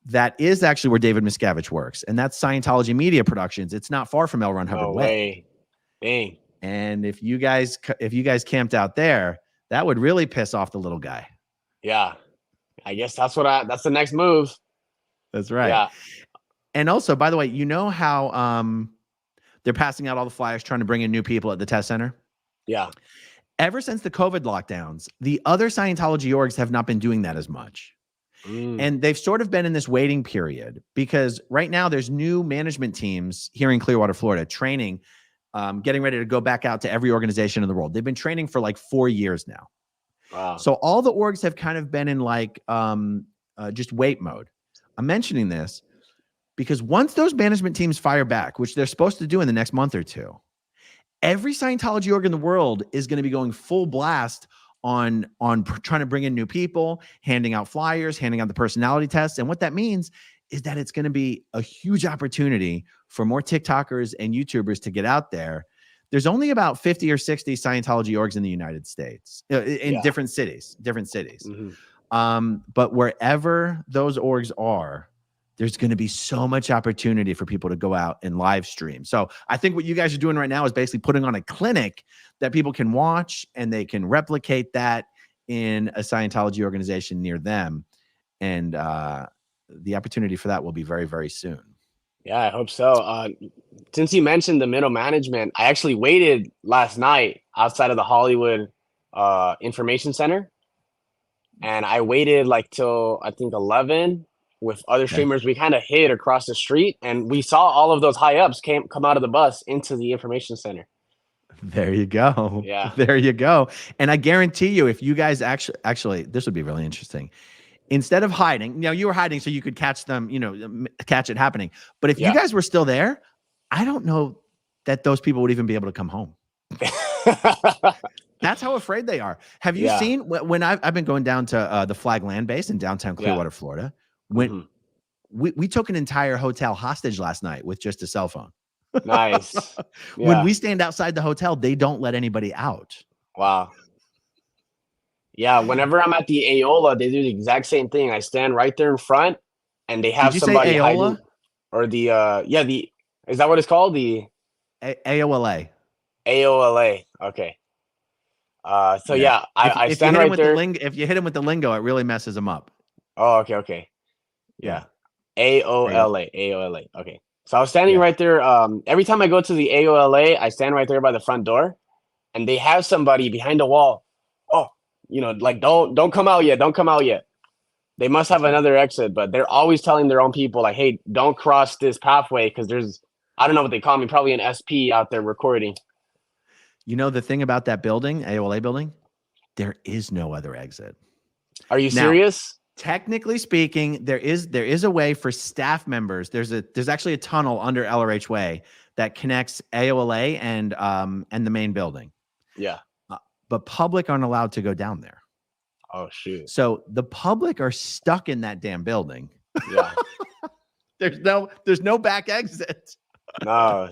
that is actually where David Miscavige works, and that's Scientology Media Productions. It's not far from L. Ron Hubbard Way. Dang. And if you guys camped out there, that would really piss off the little guy. Yeah. I guess that's the next move. That's right. Yeah. And also, by the way, you know how they're passing out all the flyers trying to bring in new people at the test center? Yeah. Ever since the COVID lockdowns, the other Scientology orgs have not been doing that as much. And they've sort of been in this waiting period because right now there's new management teams here in Clearwater, Florida, training, getting ready to go back out to every organization in the world. They've been training for like 4 years now. Wow. So all the orgs have kind of been in like just wait mode. I'm mentioning this because once those management teams fire back, which they're supposed to do in the next month or two, every Scientology org in the world is going to be going full blast on trying to bring in new people, handing out flyers, handing out the personality tests. And what that means is that it's going to be a huge opportunity for more TikTokers and YouTubers to get out there. There's only about 50 or 60 Scientology orgs in the United States, in different cities. But wherever those orgs are, there's going to be so much opportunity for people to go out and live stream. So I think what you guys are doing right now is basically putting on a clinic that people can watch, and they can replicate that in a Scientology organization near them. And the opportunity for that will be very, very soon. Yeah, I hope so. Since you mentioned the middle management, I actually waited last night outside of the Hollywood Information Center. And I waited like till I think 11 with other streamers. We kind of hid across the street, and we saw all of those high ups come out of the bus into the information center. There you go. Yeah. There you go. And I guarantee you, if you guys actually, this would be really interesting. Instead of hiding, you were hiding so you could catch them, catch it happening. But if you guys were still there, I don't know that those people would even be able to come home. That's how afraid they are. Have you seen when I've been going down to the Flag Land Base in downtown Clearwater, Florida? When we took an entire hotel hostage last night with just a cell phone. Nice. When we stand outside the hotel, they don't let anybody out. Wow. Yeah, whenever I'm at the Aola, they do the exact same thing. I stand right there in front, and they have somebody hiding. Or the is that what it's called? The AOLA. AOLA. Okay. I stand right there. If you hit him with the lingo, it really messes him up. Oh, okay. Yeah. AOLA. Okay. So I was standing right there. Every time I go to the AOLA, I stand right there by the front door, and they have somebody behind the wall. Oh, like don't come out yet. Don't come out yet. They must have another exit, but they're always telling their own people like, hey, don't cross this pathway because there's, I don't know what they call me, probably an SP out there recording. The thing about that building, AOLA building, there is no other exit. Are you serious? Technically speaking, there is a way for staff members. There's actually a tunnel under LRH Way that connects AOLA and the main building. Yeah. But public aren't allowed to go down there. Oh shoot. So the public are stuck in that damn building. Yeah. There's no back exit. No.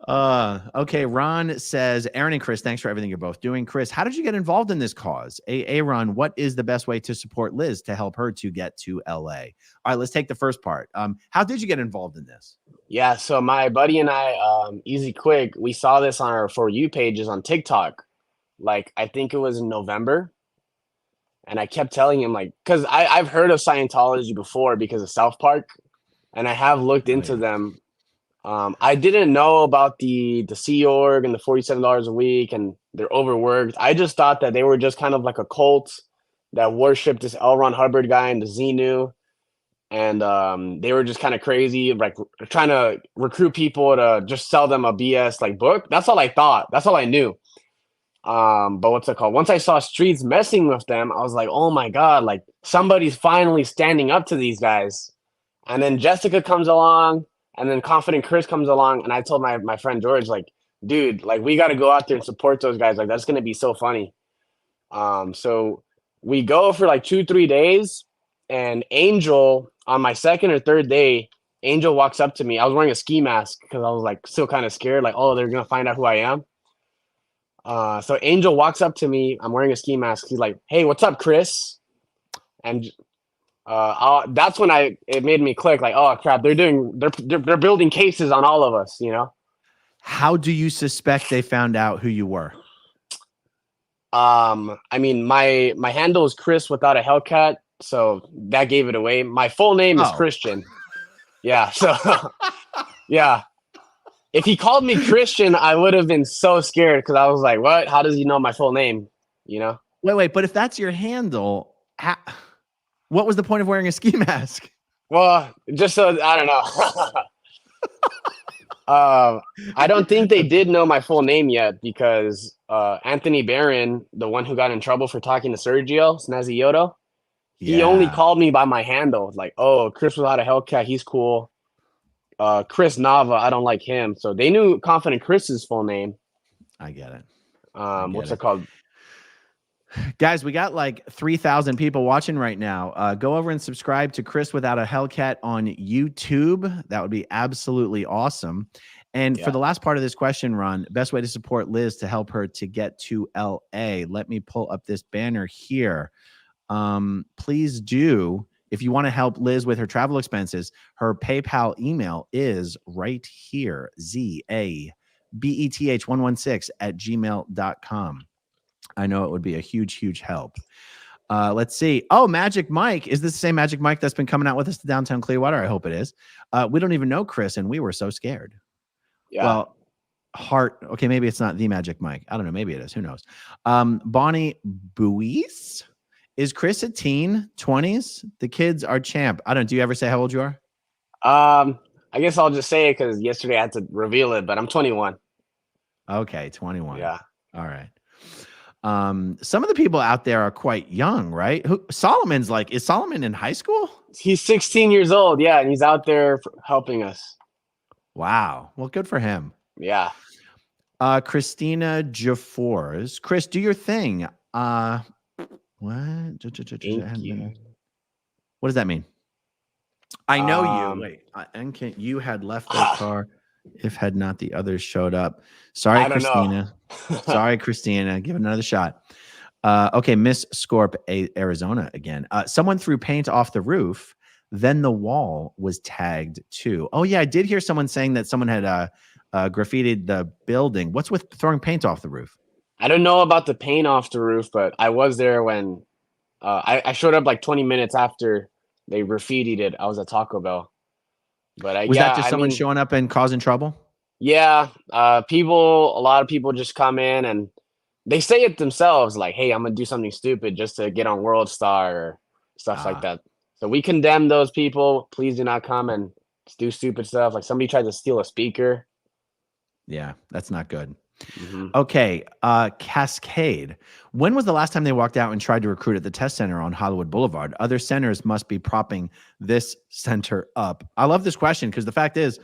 Okay. Ron says, Aaron and Chris, thanks for everything you're both doing. Chris, how did you get involved in this cause? Aaron, what is the best way to support Liz to help her to get to LA? All right, let's take the first part. How did you get involved in this? Yeah, so my buddy and I, easy quick, we saw this on our For You pages on TikTok. Like, I think it was in November. And I kept telling him, like, because I've heard of Scientology before because of South Park, and I have looked into them. I didn't know about the Sea Org and the $47 a week, and they're overworked. I just thought that they were just kind of like a cult that worshipped this L. Ron Hubbard guy and the Xenu. And they were just kind of crazy, like trying to recruit people to just sell them a BS like book. That's all I thought. That's all I knew. But what's it called? Once I saw Streets messing with them, I was like, oh my God, like somebody's finally standing up to these guys. And then Jessica comes along, and then Confident Chris comes along, and I told my friend George, like, dude, like we got to go out there and support those guys. Like that's gonna be so funny. So we go for like 2-3 days, and Angel on my second or third day, Angel walks up to me. I was wearing a ski mask because I was like still kind of scared, like, oh, they're gonna find out who I am. So Angel walks up to me. I'm wearing a ski mask. He's like, "Hey, what's up, Chris?" And that's when it made me click. Like, oh crap, they're building cases on all of us. You know. How do you suspect they found out who you were? I mean, my handle is Chris without a Hellcat, so that gave it away. My full name is Christian. Yeah. So, yeah. If he called me Christian, I would have been so scared because I was like, what? How does he know my full name? You know? Wait. But if that's your handle, what was the point of wearing a ski mask? Well, just so, I don't know. I don't think they did know my full name yet because Anthony Barron, the one who got in trouble for talking to Sergio Snazzy Yodo, he only called me by my handle. Like, oh, Chris without a Hellcat, he's cool. Chris Nava, I don't like him. So they knew Confident Chris's full name. I get it. What's it called? Guys, we got like 3,000 people watching right now. Go over and subscribe to Chris Without a Hellcat on YouTube. That would be absolutely awesome. And for the last part of this question, Ron, best way to support Liz to help her to get to LA. Let me pull up this banner here. Please do. If you want to help Liz with her travel expenses, her PayPal email is right here, zabeth116@gmail.com. I know it would be a huge, huge help. Let's see. Oh, Magic Mike. Is this the same Magic Mike that's been coming out with us to downtown Clearwater? I hope it is. We don't even know Chris, and we were so scared. Yeah. Well, okay, maybe it's not the Magic Mike. I don't know. Maybe it is. Who knows? Bonnie Buis. Is Chris a teen? 20s? The kids are champ. I don't. Do you ever say how old you are? I guess I'll just say it because yesterday I had to reveal it, but I'm 21. Okay, 21. Yeah. All right. Some of the people out there are quite young, right? Solomon's like, is Solomon in high school? He's 16 years old. Yeah, and he's out there helping us. Wow. Well, good for him. Yeah. Christina Jafors. Chris, do your thing. What? Thank you. What does that mean? I know you. Wait, you had left the car if had not the others showed up. Sorry, Christina. Sorry, Christina. Give it another shot. Okay, Miss Scorp, Arizona again. Someone threw paint off the roof. Then the wall was tagged too. Oh yeah, I did hear someone saying that someone had graffitied the building. What's with throwing paint off the roof? I don't know about the paint off the roof, but I was there when I showed up like 20 minutes after they graffitied it. I was at Taco Bell. But was that just someone showing up and causing trouble? Yeah. A lot of people just come in and they say it themselves, like, hey, I'm going to do something stupid just to get on World Star or stuff like that. So we condemn those people. Please do not come and do stupid stuff. Like somebody tried to steal a speaker. Yeah, that's not good. Mm-hmm. Okay, Cascade. When was the last time they walked out and tried to recruit at the test center on Hollywood Boulevard? Other centers must be propping this center up. I love this question because the fact is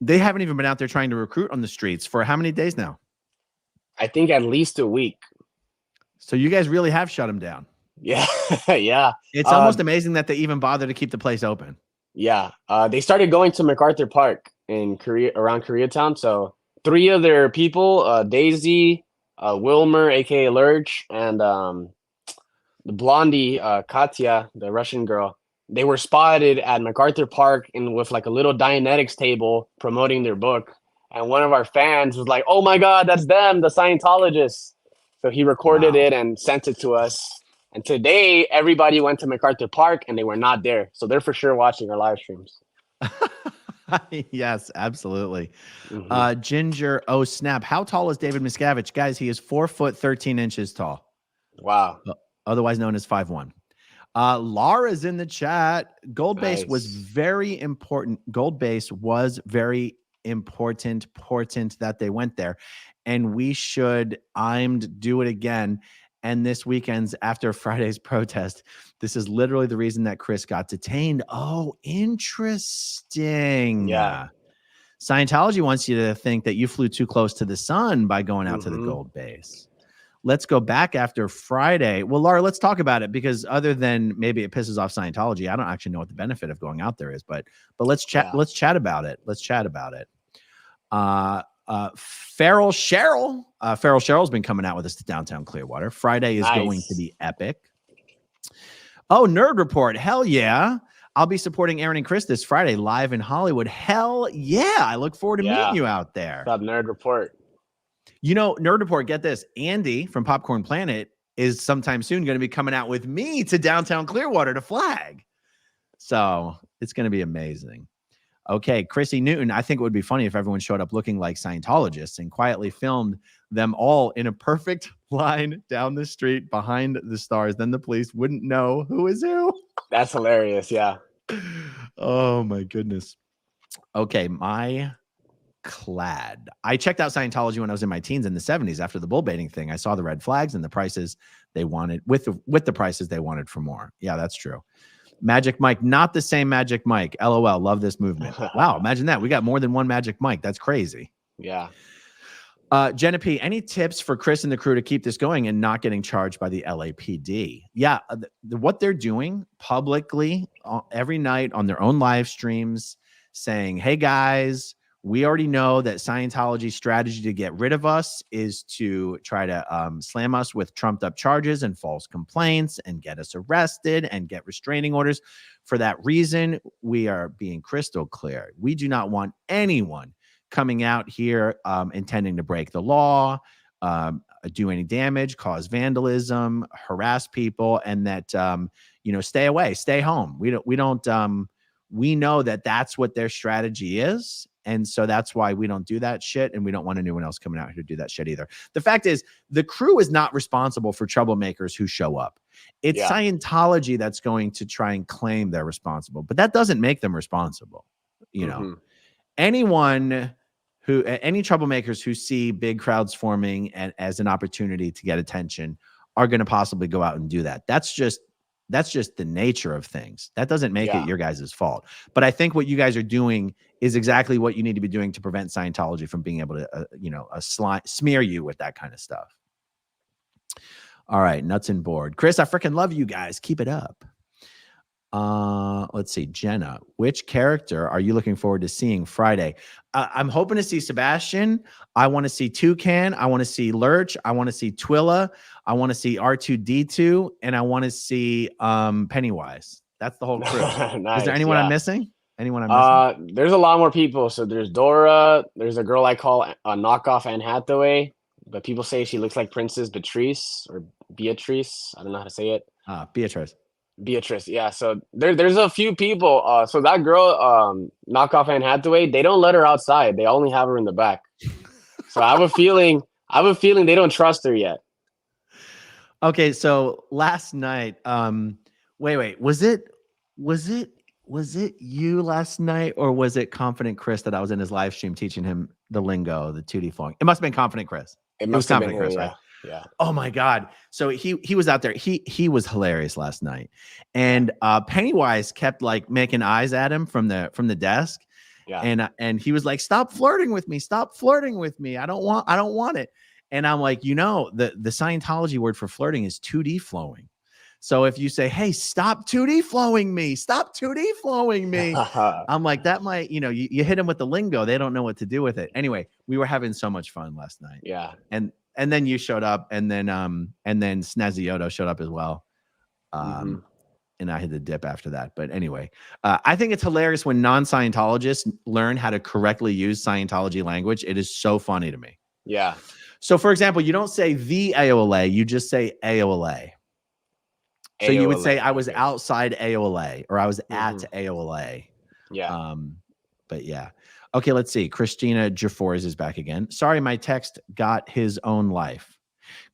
they haven't even been out there trying to recruit on the streets for how many days now? I think at least a week. So you guys really have shut them down. Yeah. Yeah. It's almost amazing that they even bother to keep the place open. Yeah. They started going to MacArthur Park in around Koreatown. So three of their people, Daisy, Wilmer, aka Lurch, and the blondie, Katya, the Russian girl. They were spotted at MacArthur Park and with like a little Dianetics table promoting their book. And one of our fans was like, "Oh my God, that's them, the Scientologists." So he recorded it and sent it to us. And today, everybody went to MacArthur Park and they were not there. So they're for sure watching our live streams. Yes, absolutely. Mhm. Ginger, oh snap. How tall is David Miscavige? Guys, he is 4 foot 13 inches tall, Wow. otherwise known as 5'1". Laura's in the chat. Gold base was Nice. very important. Gold base was very important that they went there. And we should do it again. And this weekend's after Friday's protest, this is literally the reason that Chris got detained. Oh, interesting. Yeah. Scientology wants you to think that you flew too close to the sun by going out to the Mhm. gold base. Let's go back after Friday. Well, Laura, let's talk about it, because other than maybe it pisses off Scientology, I don't actually know what the benefit of going out there is, but let's chat. Yeah. Let's chat about it. Feral Cheryl. Feral Cheryl's been coming out with us to downtown Clearwater. Friday is going to be epic. Oh, Nerd Report. Hell yeah. I'll be supporting Aaron and Chris this Friday live in Hollywood. Hell yeah. I look forward to meeting you out there. What's up, Nerd Report? You know, Nerd Report, get this. Andy from Popcorn Planet is sometime soon going to be coming out with me to downtown Clearwater to flag. So it's going to be amazing. Okay, Chrissy Newton, I think it would be funny if everyone showed up looking like Scientologists and quietly filmed them all in a perfect line down the street behind the stars. Then the police wouldn't know who is who. That's hilarious. Yeah. Oh, my goodness. Okay, my clad. I checked out Scientology when I was in my teens in the 70s after the bull baiting thing. I saw the red flags and the prices they wanted with the prices they wanted for more. Yeah, that's true. Magic Mike, not the same Magic Mike. LOL, love this movement. Wow, imagine that. We got more than one Magic Mike. That's crazy. Yeah. Jenna P, any tips for Chris and the crew to keep this going and not getting charged by the LAPD? Yeah, what they're doing publicly every night on their own live streams saying, hey guys, we already know that Scientology's strategy to get rid of us is to try to slam us with trumped up charges and false complaints and get us arrested and get restraining orders. For that reason, we are being crystal clear. We do not want anyone coming out here intending to break the law, do any damage, cause vandalism, harass people, and that, stay away, stay home. We know that that's what their strategy is. And so that's why we don't do that shit. And we don't want anyone else coming out here to do that shit either. The fact is, the crew is not responsible for troublemakers who show up. It's Scientology that's going to try and claim they're responsible, but that doesn't make them responsible. Any troublemakers who see big crowds forming as an opportunity to get attention are going to possibly go out and do that. That's just the nature of things. That doesn't make it your guys' fault. But I think what you guys are doing is exactly what you need to be doing to prevent Scientology from being able to, smear you with that kind of stuff. All right, nuts and board. Chris, I freaking love you guys. Keep it up. Let's see. Jenna, which character are you looking forward to seeing Friday? I'm hoping to see Sebastian. I want to see Toucan. I want to see Lurch. I want to see Twilla. I want to see R2D2, and I want to see Pennywise. That's the whole crew. Nice, is there anyone I'm missing? Anyone I'm missing? There's a lot more people. So there's Dora. There's a girl I call a knockoff Anne Hathaway, but people say she looks like Princess Beatrice or Beatrice. I don't know how to say it. Beatrice, yeah. So there's a few people. So that girl, knockoff Anne Hathaway, they don't let her outside. They only have her in the back. So I have a feeling they don't trust her yet. Okay, so last night, wait, was it you last night, or was it Confident Chris that I was in his live stream teaching him the lingo, the 2D flowing? It must have been Confident Chris. It was must have Confident been Chris, him, right? Yeah. Oh my God. So he was out there. He was hilarious last night. And Pennywise kept like making eyes at him from the desk. Yeah. And he was like, stop flirting with me. Stop flirting with me. I don't want it. And I'm like, the Scientology word for flirting is 2D flowing. So if you say, hey, stop 2D flowing me, stop 2D flowing me. I'm like, that might, you hit them with the lingo. They don't know what to do with it. Anyway, We were having so much fun last night. Yeah. And then you showed up, and then Snazioto showed up as well. And I had to dip after that. But anyway, I think it's hilarious when non-Scientologists learn how to correctly use Scientology language. It is so funny to me. Yeah. So, for example, you don't say the AOLA, you just say AOLA. So you would say I was outside AOLA, or I was at AOLA. Yeah. But yeah. Okay, let's see. Christina Jafores is back again. Sorry, my text got his own life.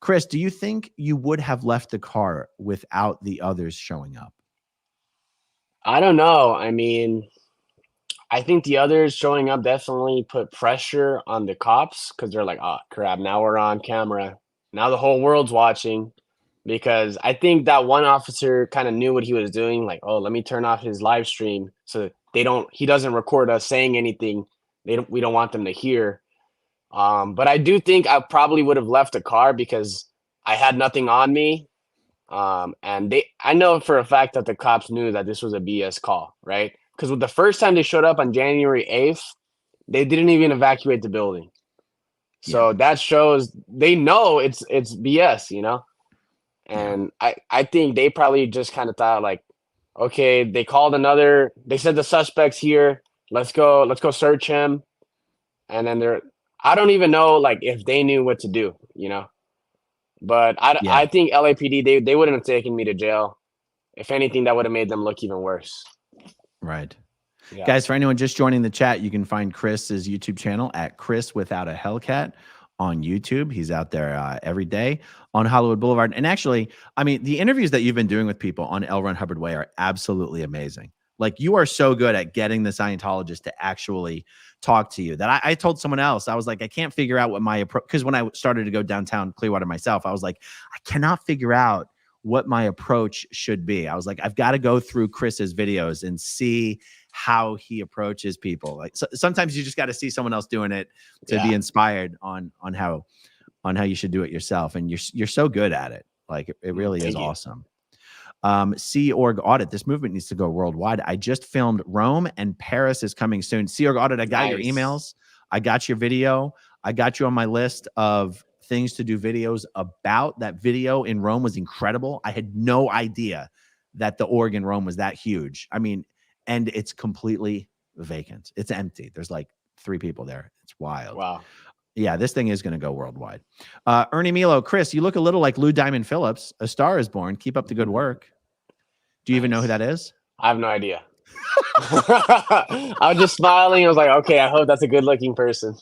Chris, do you think you would have left the car without the others showing up? I don't know. I mean, I think the others showing up definitely put pressure on the cops because they're like, oh, crap, now we're on camera. Now the whole world's watching. Because I think that one officer kind of knew what he was doing. Like, oh, let me turn off his live stream so he doesn't record us saying anything we don't want them to hear. But I do think I probably would have left the car because I had nothing on me. And I know for a fact that the cops knew that this was a BS call, right? Because the first time they showed up on January 8th, they didn't even evacuate the building. So that shows they know it's BS, you know? And I think they probably just kind of thought like, okay, they said the suspect's here. Let's go search him. And then I don't even know like if they knew what to do, you know? But I think LAPD, they wouldn't have taken me to jail. If anything, that would have made them look even worse. Right. Yeah. Guys, for anyone just joining the chat, you can find Chris's YouTube channel at Chris Without a Hellcat on YouTube. He's out there every day on Hollywood Boulevard. And actually, I mean, the interviews that you've been doing with people on L. Ron Hubbard Way are absolutely amazing. Like, you are so good at getting the Scientologist to actually talk to you that I told someone else, I was like, I can't figure out what my approach, because when I started to go downtown Clearwater myself, I was like, I cannot figure out what my approach should be. I was like, I've got to go through Chris's videos and see how he approaches people. Like, sometimes you just got to see someone else doing it to be inspired on how you should do it yourself. And you're so good at it. Like, it really is awesome. Sea Org Audit. This movement needs to go worldwide. I just filmed Rome, and Paris is coming soon. Sea Org Audit, I got your emails. I got your video. I got you on my list of things to do videos about. That video in Rome was incredible. I had no idea that the org in Rome was that huge. I mean, and it's completely vacant. It's empty. There's like 3 people there. It's wild. Wow. Yeah, this thing is going to go worldwide. Ernie Milo, Chris, you look a little like Lou Diamond Phillips. A Star Is Born. Keep up the good work. Do you even know who that is? I have no idea. I was just smiling. I was like, okay, I hope that's a good looking person.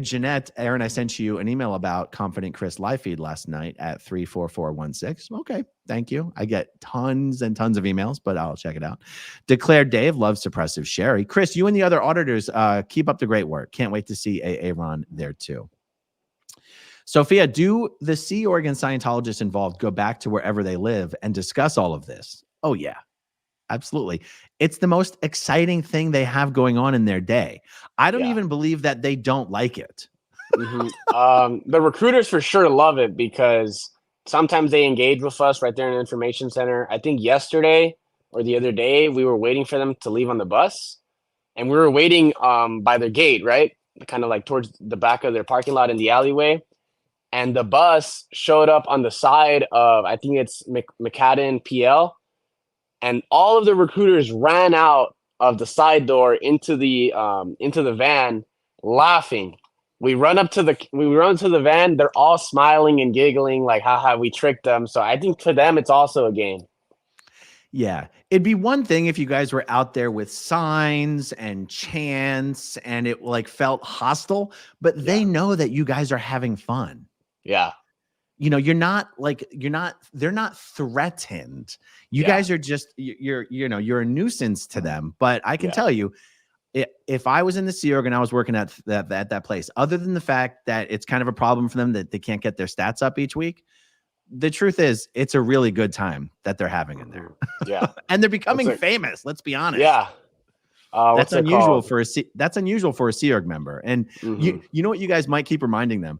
Jeanette, Aaron, I sent you an email about Confident Chris live feed last night at 34416. Okay, thank you. I get tons and tons of emails, but I'll check it out. Declared Dave loves suppressive Sherry. Chris, you and the other auditors, keep up the great work. Can't wait to see Aaron there too. Sophia, do the Sea Org and Scientologists involved go back to wherever they live and discuss all of this? Oh, yeah. Absolutely. It's the most exciting thing they have going on in their day. I don't even believe that they don't like it. The recruiters for sure love it because sometimes they engage with us right there in the information center. I think yesterday or the other day, we were waiting for them to leave on the bus, and we were waiting by their gate, right? Kind of like towards the back of their parking lot in the alleyway. And the bus showed up on the side of, I think it's McCadden PL. And all of the recruiters ran out of the side door into the van, laughing. We run to the van. They're all smiling and giggling, like, haha, we tricked them. So I think for them, it's also a game. Yeah, it'd be one thing if you guys were out there with signs and chants and it like felt hostile, but they know that you guys are having fun. Yeah. You know, they're not threatened. You guys are just, you're a nuisance to them. But I can tell you, if I was in the Sea Org and I was working at that place, other than the fact that it's kind of a problem for them that they can't get their stats up each week, the truth is it's a really good time that they're having in there. Yeah. And they're becoming famous. Let's be honest. Yeah. That's unusual for a Sea Org member. And you know what you guys might keep reminding them?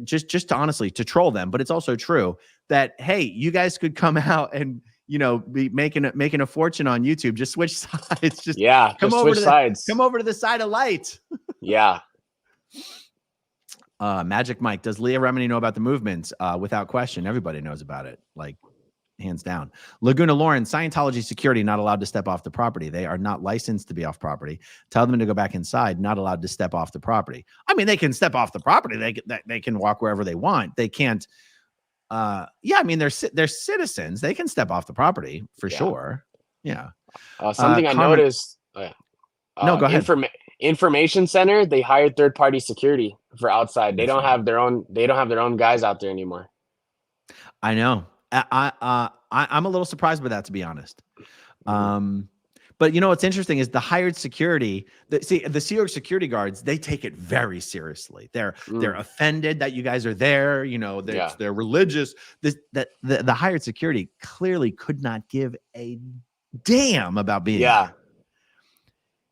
Just to honestly to troll them, but it's also true that, hey, you guys could come out and be making a fortune on YouTube. Just switch sides. Just Yeah, come just over switch to sides. come over to the side of light. Yeah. Magic Mike, does Leah Remini know about the movements? Without question, everybody knows about it. Like, hands down. Laguna Lauren, Scientology security not allowed to step off the property. They are not licensed to be off property. Tell them to go back inside. Not allowed to step off the property. I mean, they can step off the property. They can walk wherever they want. They can't. Yeah, I mean, they're citizens. They can step off the property for sure. Yeah. Something I Carmen, noticed. Oh, yeah. No, go ahead. Information center. They hired third-party security for outside. They Good don't for have their own. They don't have their own guys out there anymore. I know. I'm a little surprised by that, to be honest. But what's interesting is the hired security. The Sea Org security guards, they take it very seriously. They're offended that you guys are there. They're religious. The hired security clearly could not give a damn about being there.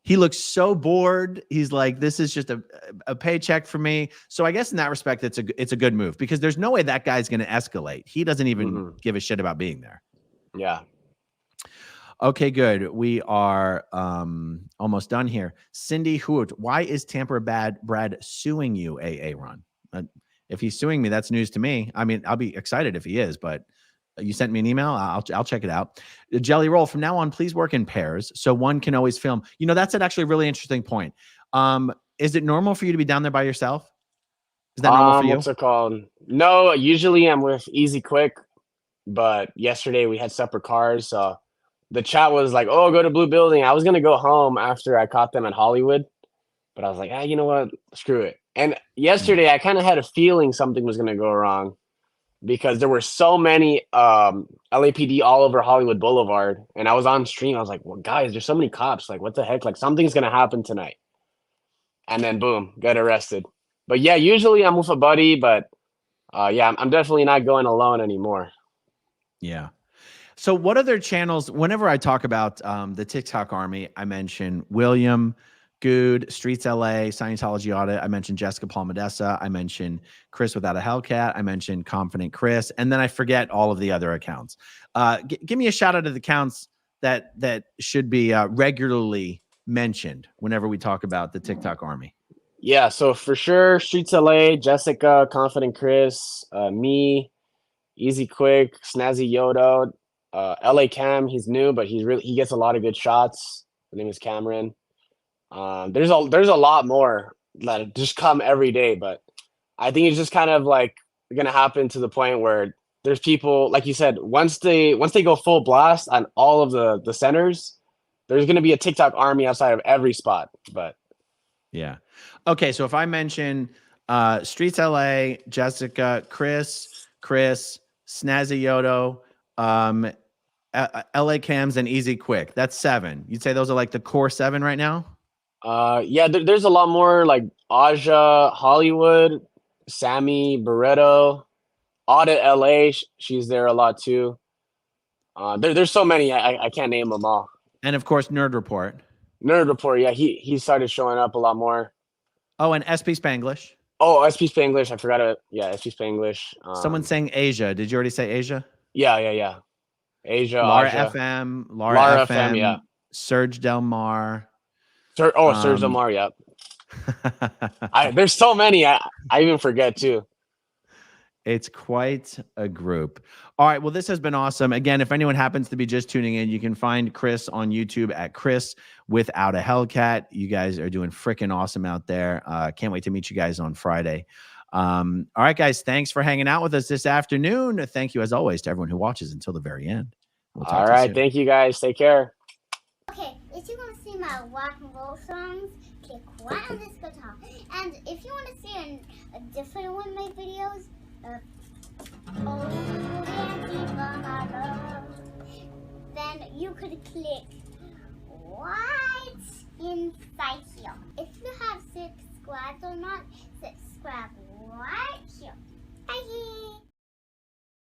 He looks so bored. He's like, this is just a paycheck for me. So I guess in that respect, it's a good move, because there's no way that guy's going to escalate. He doesn't even give a shit about being there. Yeah. Okay, good. We are almost done here. Cindy Hoot, why is Tampa Brad suing you, AA Ron? If he's suing me, that's news to me. I mean, I'll be excited if he is, but you sent me an email. I'll check it out. Jelly Roll, from now on, please work in pairs so one can always film. That's actually a really interesting point. Is it normal for you to be down there by yourself? Is that normal for you? What's it called? No, usually I'm with Easy Quick, but yesterday we had separate cars. So the chat was like, oh, go to Blue Building. I was going to go home after I caught them at Hollywood, but I was like, you know what? Screw it. And yesterday I kind of had a feeling something was going to go wrong, because there were so many LAPD all over Hollywood Boulevard. And I was on stream. I was like, well, guys, there's so many cops. Like, what the heck? Like, something's going to happen tonight. And then, boom, got arrested. But, yeah, usually I'm with a buddy. But, I'm definitely not going alone anymore. Yeah. So what other channels, whenever I talk about the TikTok army, I mention William, Good, Streets LA, Scientology Audit. I mentioned Jessica Palmadessa. I mentioned Chris Without a Hellcat. I mentioned Confident Chris. And then I forget all of the other accounts. Give me a shout out of the accounts that should be regularly mentioned whenever we talk about the TikTok army. Yeah, so for sure, Streets LA, Jessica, Confident Chris, me, Easy Quick, Snazzy Yodo, LA Cam. He's new, but he gets a lot of good shots. His name is Cameron. There's a lot more that just come every day, but I think it's just kind of like gonna happen to the point where there's people, like you said, once they go full blast on all of the centers, there's gonna be a TikTok army outside of every spot. But yeah, okay. So if I mention Streets LA, Jessica, Chris, Snazzy Yodo, LA Cams, and Easy Quick, that's 7. You'd say those are like the core 7 right now? There's a lot more, like Aja, Hollywood, Sammy, Barreto, Audit LA. She's there a lot too. There's so many. I can't name them all. And of course, Nerd Report. Yeah, he started showing up a lot more. Oh, and SP Spanglish. Oh, SP Spanglish. I forgot it. Yeah, SP Spanglish. Someone saying Asia. Did you already say Asia? Yeah. Asia. Lara Aja. FM. Lara FM. Yeah. Serge Del Mar. Serge Del Mar. Yeah. There's so many. I even forget too. It's quite a group. All right. Well, this has been awesome. Again, if anyone happens to be just tuning in, you can find Chris on YouTube at Chris Without a Hellcat. You guys are doing freaking awesome out there. Can't wait to meet you guys on Friday. All right, guys. Thanks for hanging out with us this afternoon. Thank you, as always, to everyone who watches until the very end. We'll talk to you soon. Thank you, guys. Take care. Okay, if you want to see my rock and roll songs, click right on this guitar. And if you want to see a different one of my videos, then you could click right inside here. If you have subscribed or not,